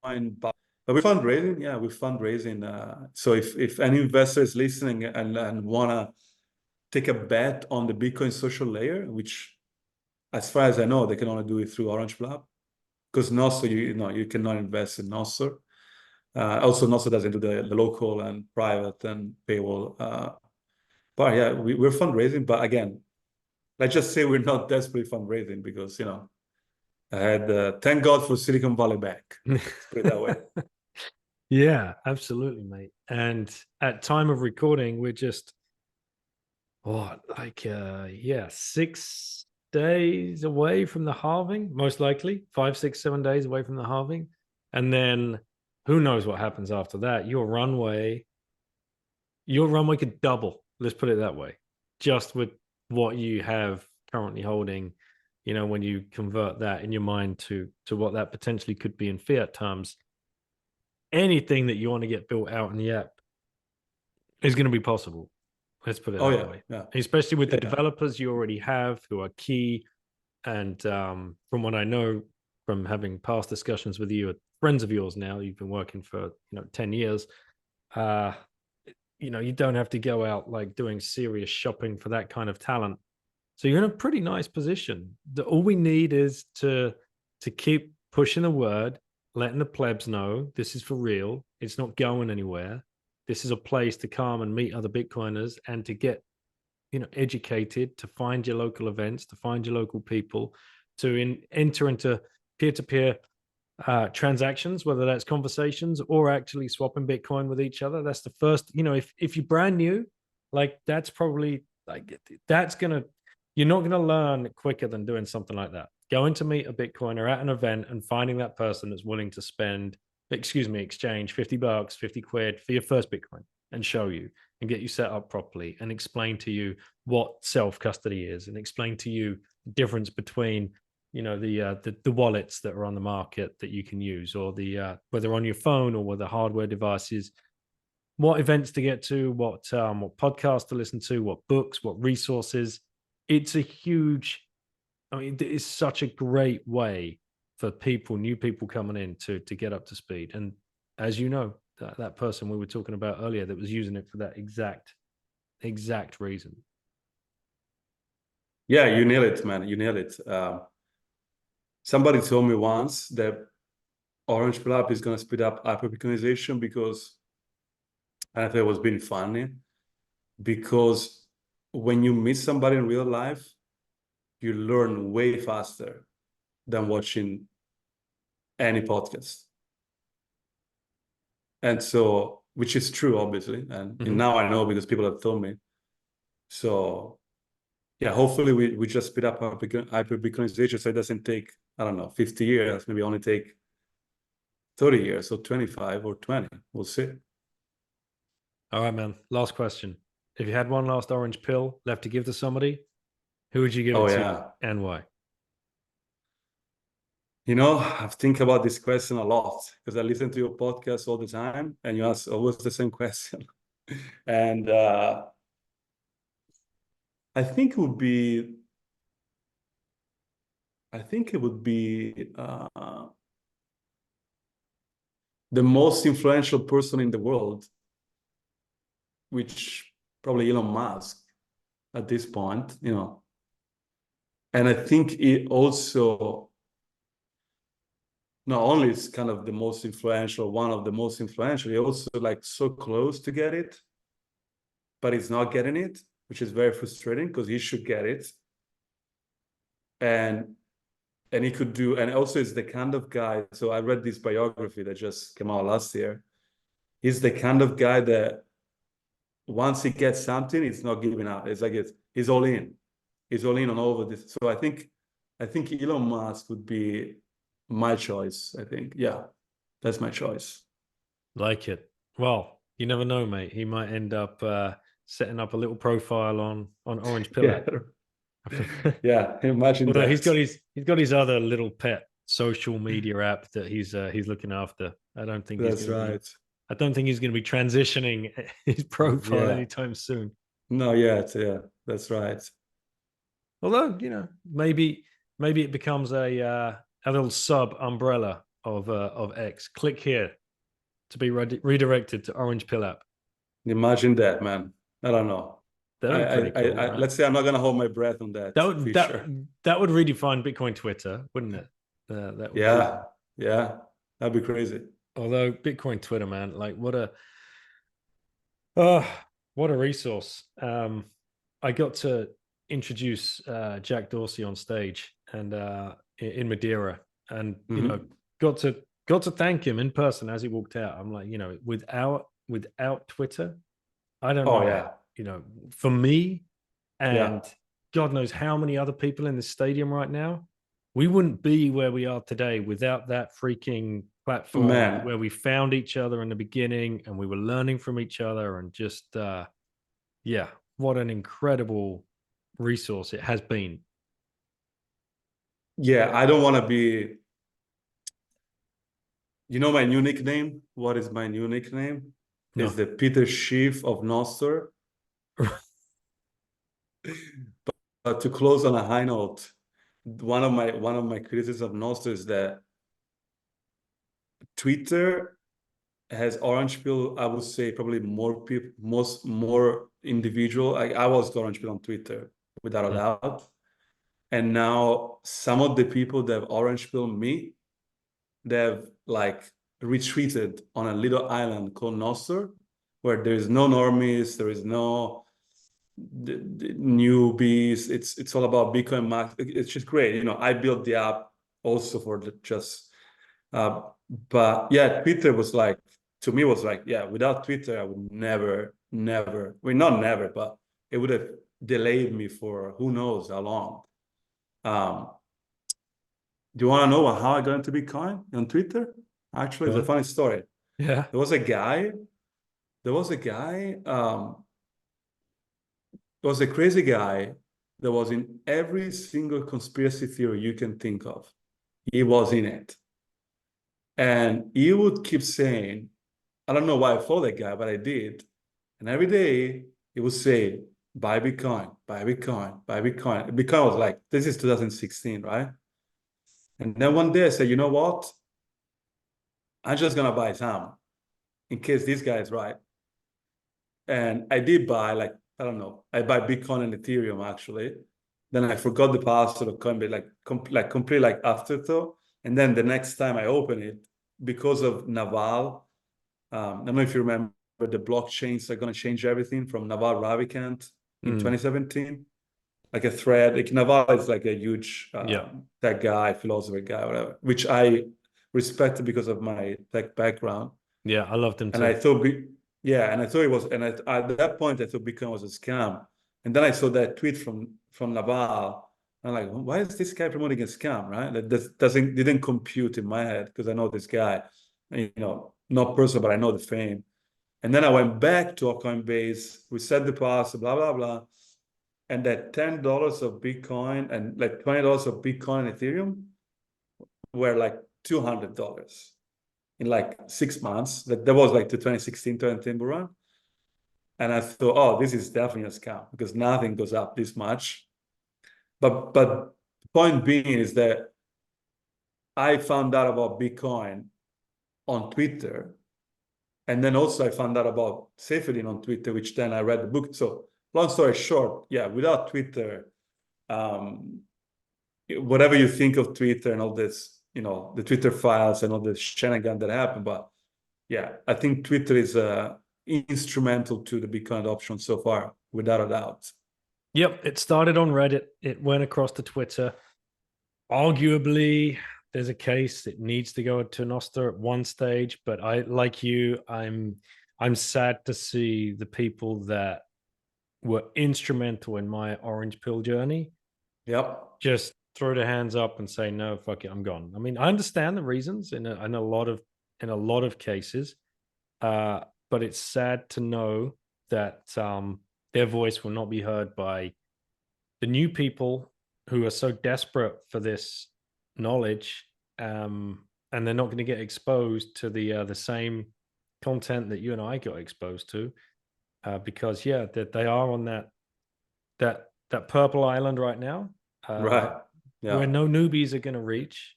but we're fundraising. Yeah, we're fundraising. So if any investor is listening and wanna take a bet on the Bitcoin social layer, which, as far as I know, they can only do it through Orange Pleb, because Nostr, you cannot invest in Nostr. Also, Nostr doesn't do the local and private and paywall. But yeah, we're fundraising. But again, let's just say we're not desperately fundraising because, you know, I had thank God for Silicon Valley Bank. Let's put it that way. Yeah, absolutely, mate. And at time of recording, we're just 6 days away from the halving, most likely 5, 6, 7 days away from the halving. And then who knows what happens after that? Your runway could double. Let's put it that way. Just with what you have currently holding, you know, when you convert that in your mind to what that potentially could be in fiat terms, anything that you want to get built out in the app is going to be possible. Let's put it that way. Yeah. Especially with the developers you already have who are key. And from what I know from having past discussions with you, friends of yours now, you've been working for 10 years. You don't have to go out like doing serious shopping for that kind of talent. So you're in a pretty nice position. All we need is to keep pushing the word, letting the plebs know this is for real. It's not going anywhere. This is a place to come and meet other Bitcoiners and to get, educated, to find your local events, to find your local people, to enter into peer-to-peer transactions, whether that's conversations or actually swapping Bitcoin with each other. That's the first, if you're brand new, like that's probably you're not going to learn quicker than doing something like that. Going to meet a Bitcoiner at an event and finding that person that's willing to exchange $50, 50 quid for your first Bitcoin and show you and get you set up properly and explain to you what self-custody is and explain to you the difference between the wallets that are on the market that you can use, or the whether on your phone or with the hardware devices, what events to get to, what podcasts to listen to, what books, what resources. It's it's such a great way for new people coming in to get up to speed. And as you know, that person we were talking about earlier that was using it for that exact reason. Yeah, you nail it, man. You nail it. Somebody told me once that Orange Pleb is going to speed up hyper-Bitcoinization because I thought it was being funny, because when you meet somebody in real life, you learn way faster than watching any podcast. And so, which is true, obviously. And now I know because people have told me. So yeah, hopefully we just speed up hyper-Bitcoinization so it doesn't take, 50 years, maybe only take 30 years or 25 or 20. We'll see. All right, man. Last question. If you had one last orange pill left to give to somebody, who would you give it to and why? I've think about this question a lot because I listen to your podcast all the time and you ask always the same question. And I think it would be the most influential person in the world, which probably Elon Musk at this point, And I think it also not only is kind of the most influential, one of the most influential, he also like so close to get it, but he's not getting it, which is very frustrating because he should get it. And he could do, and also is the kind of guy, so I read this biography that just came out last year. He's the kind of guy that once he gets something, it's not giving up. It's like he's all in. He's all in on all of this. So I think Elon Musk would be my choice, I think. Yeah, that's my choice. Like it. Well, you never know, mate. He might end up setting up a little profile on Orange Pill app. Yeah, imagine Although that. he's got his other little pet social media app that he's looking after. I don't think That's right. I don't think he's going to be transitioning his profile Yeah. anytime soon. No, yeah, that's right. Although, you know, maybe it becomes a little sub umbrella of X. Click here to be redirected to Orange Pill app. Imagine that, man. I don't know. That would be pretty cool, right? Let's say I'm not gonna hold my breath on that feature. That would redefine Bitcoin Twitter, wouldn't it? That would yeah, that'd be crazy. Although Bitcoin Twitter, man, like what a resource. I got to introduce Jack Dorsey on stage and in Madeira, and you know, got to thank him in person as he walked out. I'm like, you know, without Twitter, I don't know. Yeah. You know, for me, and God knows how many other people in the stadium right now, we wouldn't be where we are today without that freaking platform, man, where we found each other in the beginning and we were learning from each other, and just what an incredible resource it has been. Yeah, I don't want to be, you know, my new nickname. What is my new nickname? No. Is the Peter Schiff of Nostr. But to close on a high note, one of my criticisms of Nostr is that Twitter has Orange Pill, I would say probably more people, more individual. I was Orange Pill on Twitter without a doubt. And now some of the people that have Orange Pill me, they've like retreated on a little island called Nostr, where there is no normies, there is no the newbies. It's all about Bitcoin max. It's just great. You know, I built the app also for the but yeah, Twitter was like, to me was like, yeah, without Twitter, I would never, well, not never, but it would have delayed me for who knows how long. Do you want to know how I got into Bitcoin on Twitter? Actually, it's a funny story. Yeah. There was a guy, there was a crazy guy that was in every single conspiracy theory you can think of. He was in it. And he would keep saying, I don't know why I followed that guy, but I did. And every day he would say, buy Bitcoin, buy Bitcoin, buy Bitcoin. Bitcoin was like, this is 2016, right? And then one day I said, you know what? I'm just going to buy some in case this guy is right. And I did buy, like, I don't know, I buy Bitcoin and Ethereum actually. Then I forgot the password of Coinbase, like complete like afterthought. And then the next time I open it, because of Naval, I don't know if you remember, the blockchains are going to change everything from Naval Ravikant in 2017. Like a thread, like Naval is like a huge tech guy, philosopher guy, whatever, which I respected because of my tech background. Yeah, I loved him too. And I thought, and I thought it was, and at that point I thought Bitcoin was a scam. And then I saw that tweet from Naval. I'm like, why is this guy promoting a scam, right? That didn't compute in my head because I know this guy, you know, not personal, but I know the fame. And then I went back to our Coinbase, reset the password, blah, blah, blah. And that $10 of Bitcoin and like $20 of Bitcoin and Ethereum were like $200 in like 6 months. That was like the 2016, 2010 bull run. And I thought, oh, this is definitely a scam because nothing goes up this much. But the point being is that I found out about Bitcoin on Twitter. And then also I found out about Safety on Twitter, which then I read the book. So long story short, yeah, without Twitter, whatever you think of Twitter and all this, you know, the Twitter files and all the shenanigan that happened, but yeah, I think Twitter is instrumental to the Bitcoin adoption so far, without a doubt. Yep, it started on Reddit. It went across to Twitter. Arguably, there's a case it needs to go to Nostr at one stage, but I, like you, I'm sad to see the people that were instrumental in my orange pill journey. Yep. Just throw their hands up and say, no, fuck it, I'm gone. I mean, I understand the reasons in a lot of cases, but it's sad to know that their voice will not be heard by the new people who are so desperate for this knowledge, and they're not going to get exposed to the same content that you and I got exposed to, because that they are on that purple island right now, Right. Yeah. where no newbies are going to reach.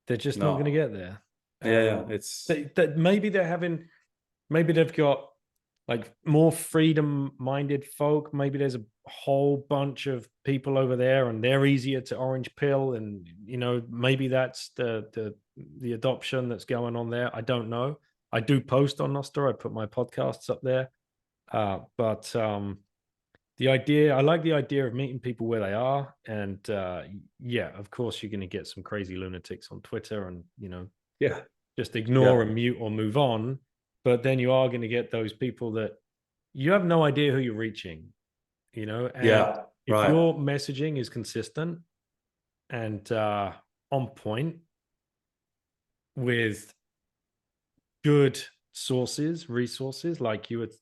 They're just not going to No. get there. Yeah. It's that maybe they've got like more freedom-minded folk. Maybe there's a whole bunch of people over there, and they're easier to orange pill, and maybe that's the adoption that's going on there. I don't know. I do post on Nostr. I put my podcasts up there, but the idea, I like the idea of meeting people where they are, and of course you're going to get some crazy lunatics on Twitter, and just ignore and mute or move on. But then you are going to get those people that you have no idea who you're reaching, and if your messaging is consistent and on point with good resources, like you would,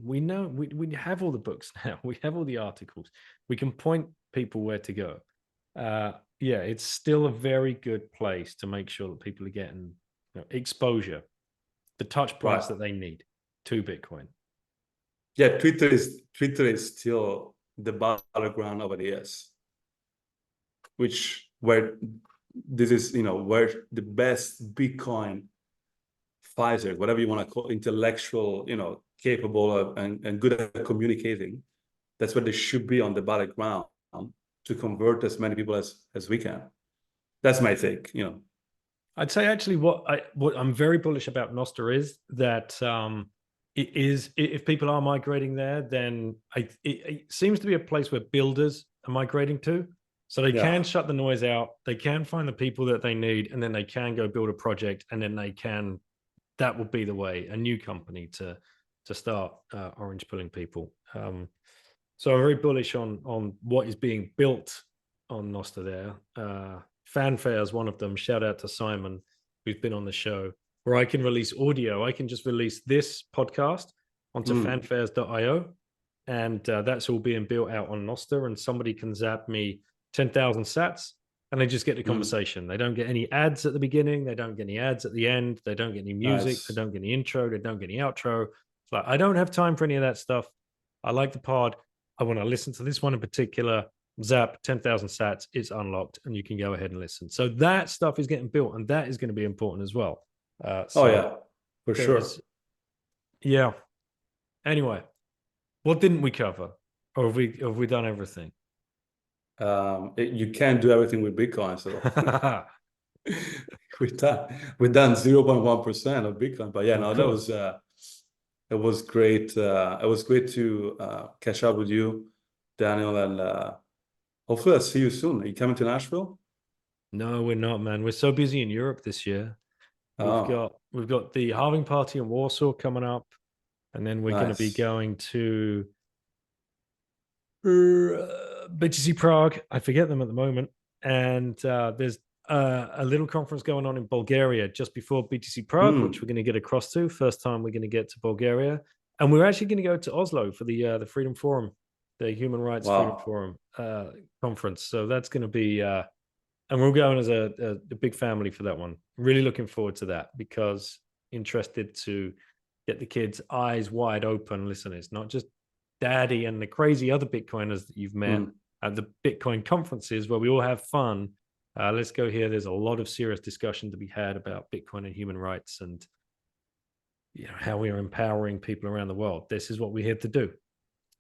we know, we have all the books now, we have all the articles, we can point people where to go. It's still a very good place to make sure that people are getting exposure, the touch points that they need to Bitcoin. Yeah, Twitter is still the battleground of ideas, where this is, where the best Bitcoin fighters, whatever you want to call, intellectual, capable of and good at communicating, that's where they should be, on the battleground, to convert as many people as we can. That's my take. I'd say actually what I'm very bullish about Nostr is that if people are migrating there, then it seems to be a place where builders are migrating to. So they can shut the noise out, they can find the people that they need, and then they can go build a project, and then that will be the way, a new company to start orange pilling people. So I'm very bullish on what is being built on Nostr there. Fanfare is one of them. Shout out to Simon, who's been on the show, where I can release audio. I can just release this podcast onto fanfares.io, and that's all being built out on Nostr, and somebody can zap me 10,000 sats, and they just get the conversation. They don't get any ads at the beginning. They don't get any ads at the end. They don't get any music. They don't get any intro. They don't get any outro. It's like, I don't have time for any of that stuff. I like the pod. I want to listen to this one in particular. Zap, 10,000 sats, it's unlocked, and you can go ahead and listen. So that stuff is getting built, and that is going to be important as well. For sure. Yeah. Anyway, what didn't we cover? Or have we done everything? You can't do everything with Bitcoin, so we've done 0.1% of Bitcoin. But it was great. It was great to catch up with you, Daniel, and hopefully I'll see you soon. Are you coming to Nashville? No, we're not, man. We're so busy in Europe this year. We've got the halving party in Warsaw coming up, and then we're going to be going to BTC Prague. I forget them at the moment. And there's a little conference going on in Bulgaria just before BTC Prague, which we're going to get across to. First time we're going to get to Bulgaria. And we're actually going to go to Oslo for the Freedom Forum, the Human Rights Freedom Forum conference. So that's going to be, and we're going as a big family for that one. Really looking forward to that, because interested to get the kids' eyes wide open. Listen, it's not just Daddy and the crazy other Bitcoiners that you've met at the Bitcoin conferences where we all have fun. Let's go here. There's a lot of serious discussion to be had about Bitcoin and human rights, and how we are empowering people around the world. This is what we're here to do.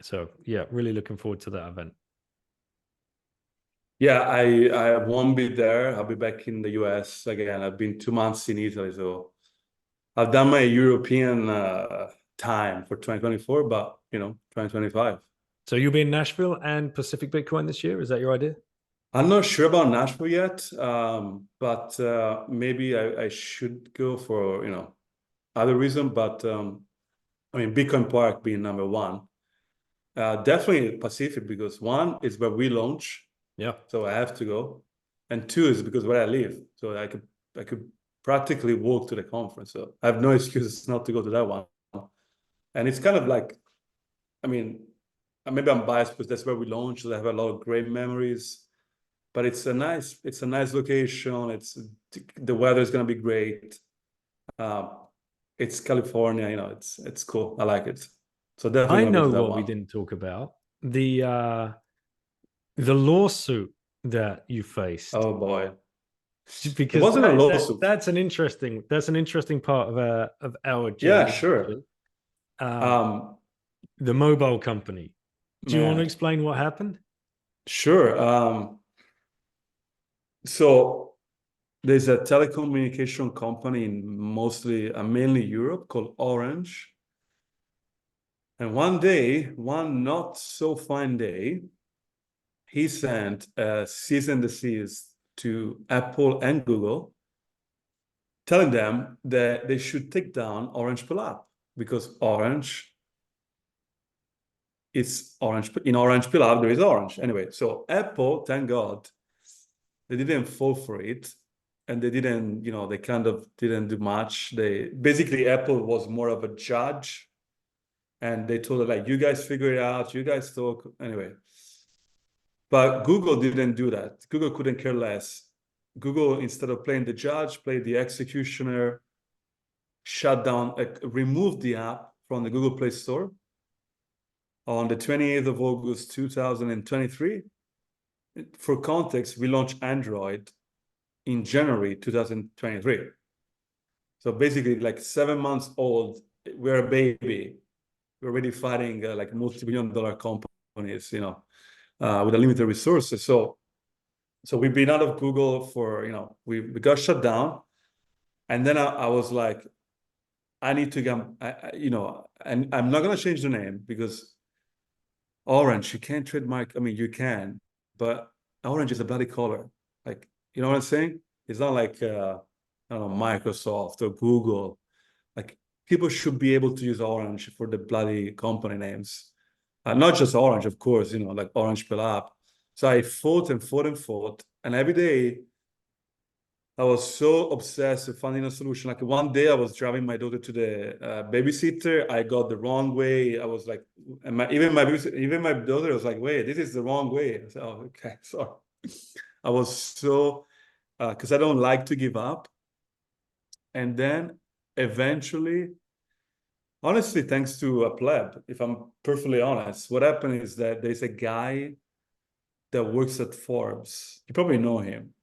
So really looking forward to that event. Yeah, I won't be there. I'll be back in the US again. I've been 2 months in Italy, so I've done my European time for 2024, but 2025. So you'll be in Nashville and Pacific Bitcoin this year? Is that your idea? I'm not sure about Nashville yet, but maybe I should go for other reason. But Bitcoin Park being number one, definitely Pacific, because one is where we launch, Yeah. So I have to go. And 2 is because where I live. So I could practically walk to the conference. So I have no excuses not to go to that one. And it's kind of like, I mean, maybe I'm biased because that's where we launched. So I have a lot of great memories. But it's a nice location. The weather is going to be great. It's California, you know, it's cool. I like it. So definitely I gonna go know to that what we one. didn't talk about. The lawsuit that you faced. Oh boy. It Because wasn't a lawsuit. that's an interesting part of our Yeah, journey. sure. The mobile company. Do you want to Man, explain what happened? sure. So there's a telecommunication company in mainly Europe called Orange. And one not so fine day, he sent a cease and desist to Apple and Google, telling them that they should take down Orange Pleb because Orange is orange. In Orange Pleb, there is orange. Anyway, so Apple, thank God, they didn't fall for it. And they didn't, you know, they kind of didn't do much. Basically, Apple was more of a judge. And they told her, like, you guys figure it out. You guys talk. Anyway. But Google didn't do that. Google couldn't care less. Google, instead of playing the judge, played the executioner, shut down, removed the app from the Google Play Store on the 28th of August, 2023. For context, we launched Android in January 2023. So basically, like 7 months old, we're a baby. We're already fighting like multi-billion-dollar companies, you know, with a limited resources. So we've been out of Google for, you know, we got shut down. And then I was like, I need to get, you know, and I'm not going to change the name because Orange, you can't trademark. I mean, you can, but orange is a bloody color. Like, you know what I'm saying? It's not like, I don't know, Microsoft or Google. Like, people should be able to use orange for the bloody company names. Not just orange, of course, you know, like Orange Pleb. So I fought and fought and fought. And every day I was so obsessed with finding a solution. Like one day I was driving my daughter to the babysitter. I got the wrong way. I was like, and even my daughter was like, wait, this is the wrong way. I said, oh, okay, sorry. I was so, because I don't like to give up. And then eventually, honestly, thanks to a Pleb, if I'm perfectly honest, what happened is that there's a guy that works at Forbes. You probably know him.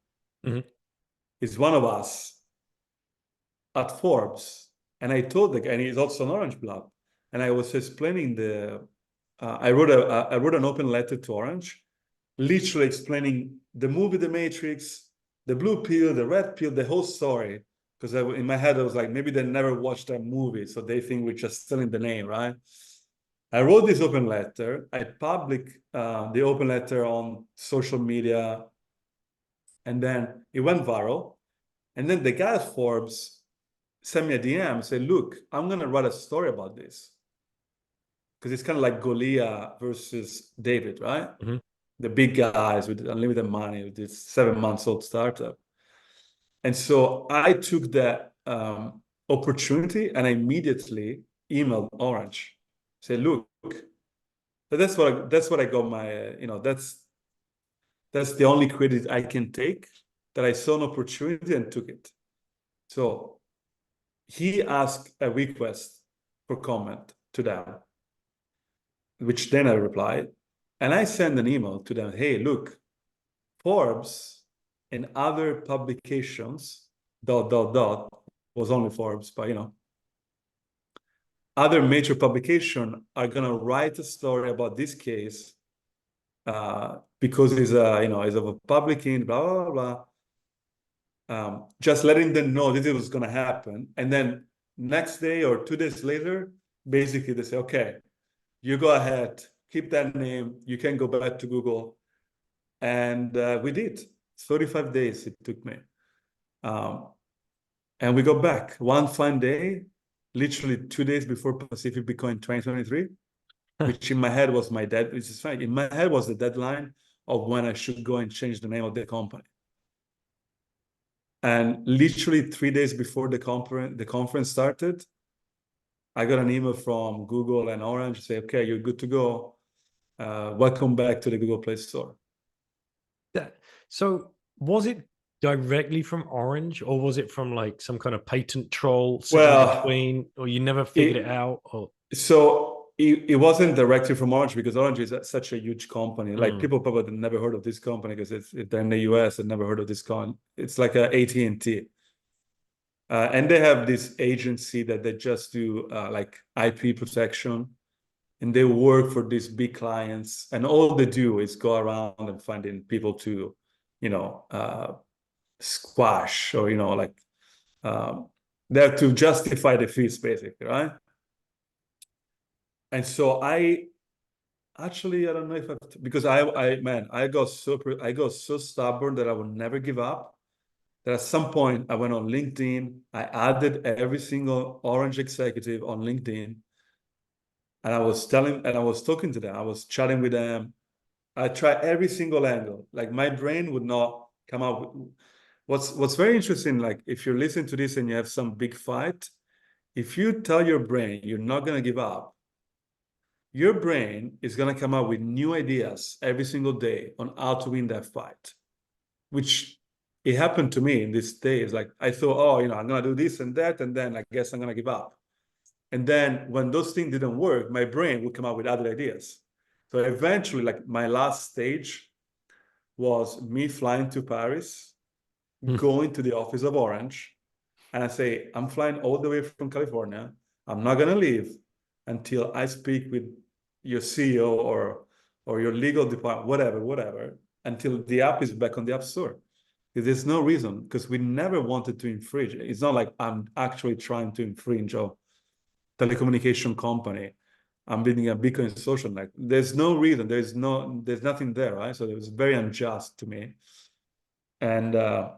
Mm-hmm. He's one of us at Forbes. And I told the guy, and he's also an Orange Pleb. And I was explaining I wrote an open letter to Orange, literally explaining the movie The Matrix, the blue pill, the red pill, the whole story. Because in my head, I was like, maybe they never watched that movie, so they think we're just selling the name, right? I wrote this open letter. I published the open letter on social media, and then it went viral. And then the guy at Forbes sent me a DM and said, look, I'm going to write a story about this. Because it's kind of like Goliath versus David, right? Mm-hmm. The big guys with unlimited money, with this 7-month-old startup. And so I took that opportunity and I immediately emailed Orange. Say, look, that's what I got my, you know, that's the only credit I can take, that I saw an opportunity and took it. So he asked a request for comment to them, which then I replied. And I sent an email to them, hey, look, Forbes and other publications, ... was only Forbes, but you know, other major publication are gonna write a story about this case because he's he's of a Republican, blah blah blah. Just letting them know this was gonna happen, and then next day or 2 days later, basically they say, okay, you go ahead, keep that name, you can go back to Google, and we did. 35 days it took me. And we got back one fine day, literally 2 days before Pacific Bitcoin 2023, which in my head was which is fine. In my head was the deadline. of when I should go and change the name of the company. And literally 3 days before the conference started, I got an email from Google and Orange to say, okay, you're good to go. Welcome back to the Google Play Store. So was it directly from Orange, or was it from like some kind of patent troll sitting between, or you never figured it out? Or so it wasn't directly from Orange, because Orange is such a huge company. Like people probably never heard of this company because they're in the US and never heard of this company. It's like a AT&T. And they have this agency that they just do like IP protection, and they work for these big clients, and all they do is go around and finding people to, squash, or, like they have to justify the fees, basically, right? And so I don't know if because I got so stubborn that I would never give up, that at some point I went on LinkedIn, I added every single Orange executive on LinkedIn, and I was talking to them, I was chatting with them. I tried every single angle. Like, my brain would not come up with what's very interesting. Like, if you're listening to this and you have some big fight, if you tell your brain you're not going to give up, your brain is going to come up with new ideas every single day on how to win that fight, which it happened to me in these days. Like, I thought, oh, I'm going to do this and that, and then I guess I'm going to give up. And then when those things didn't work, my brain would come up with other ideas. So eventually, like, my last stage was me flying to Paris, going to the office of Orange, and I say, I'm flying all the way from California. I'm not going to leave until I speak with your CEO or your legal department, whatever, until the app is back on the App Store. There's no reason, because we never wanted to infringe. It's not like I'm actually trying to infringe a telecommunication company. I'm building a Bitcoin social network. There's no reason. There's nothing there, right? So it was very unjust to me. And I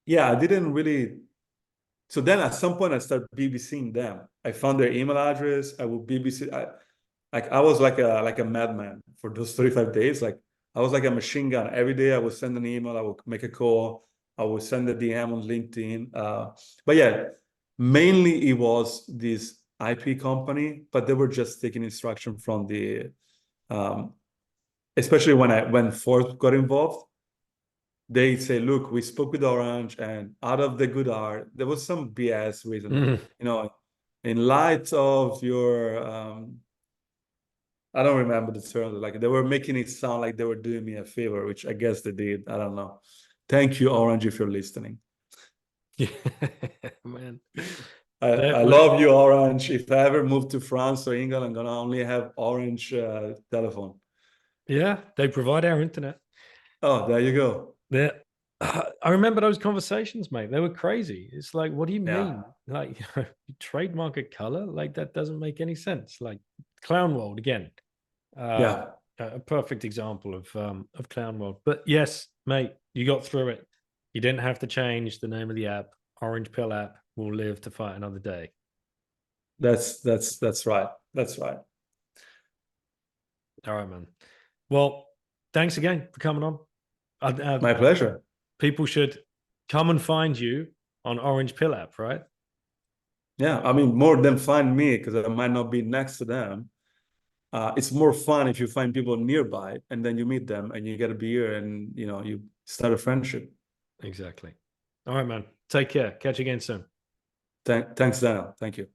didn't really. So then at some point I started BBCing them. I found their email address. I would BBC. I was like a madman for those 35 days. Like, I was like a machine gun. Every day I would send an email. I would make a call. I would send a DM on LinkedIn. But yeah, mainly it was this IP company, but they were just taking instruction from the, especially when Ford got involved. They say, look, we spoke with Orange, and out of the good art, there was some BS reason, in light of your, I don't remember the term, like, they were making it sound like they were doing me a favor, which I guess they did. I don't know. Thank you, Orange, if you're listening. Yeah, man. I love you, Orange. If I ever move to France or England, I'm going to only have Orange telephone. Yeah, they provide our internet. Oh, there you go. I remember those conversations, mate. They were crazy. It's like, what do you mean? Like, you trademark a color? Like, that doesn't make any sense. Like, Clown World again. A perfect example of Clown World. But yes, mate, you got through it. You didn't have to change the name of the app. Orange Pill app will live to fight another day. That's right. That's right. All right, man. Well, thanks again for coming on. My pleasure. People should come and find you on Orange Pill app, right? Yeah, I mean, more than find me, because I might not be next to them. It's more fun if you find people nearby, and then you meet them and you get a beer and, you start a friendship. Exactly. All right, man. Take care. Catch you again soon. Thanks, Daniel. Thank you.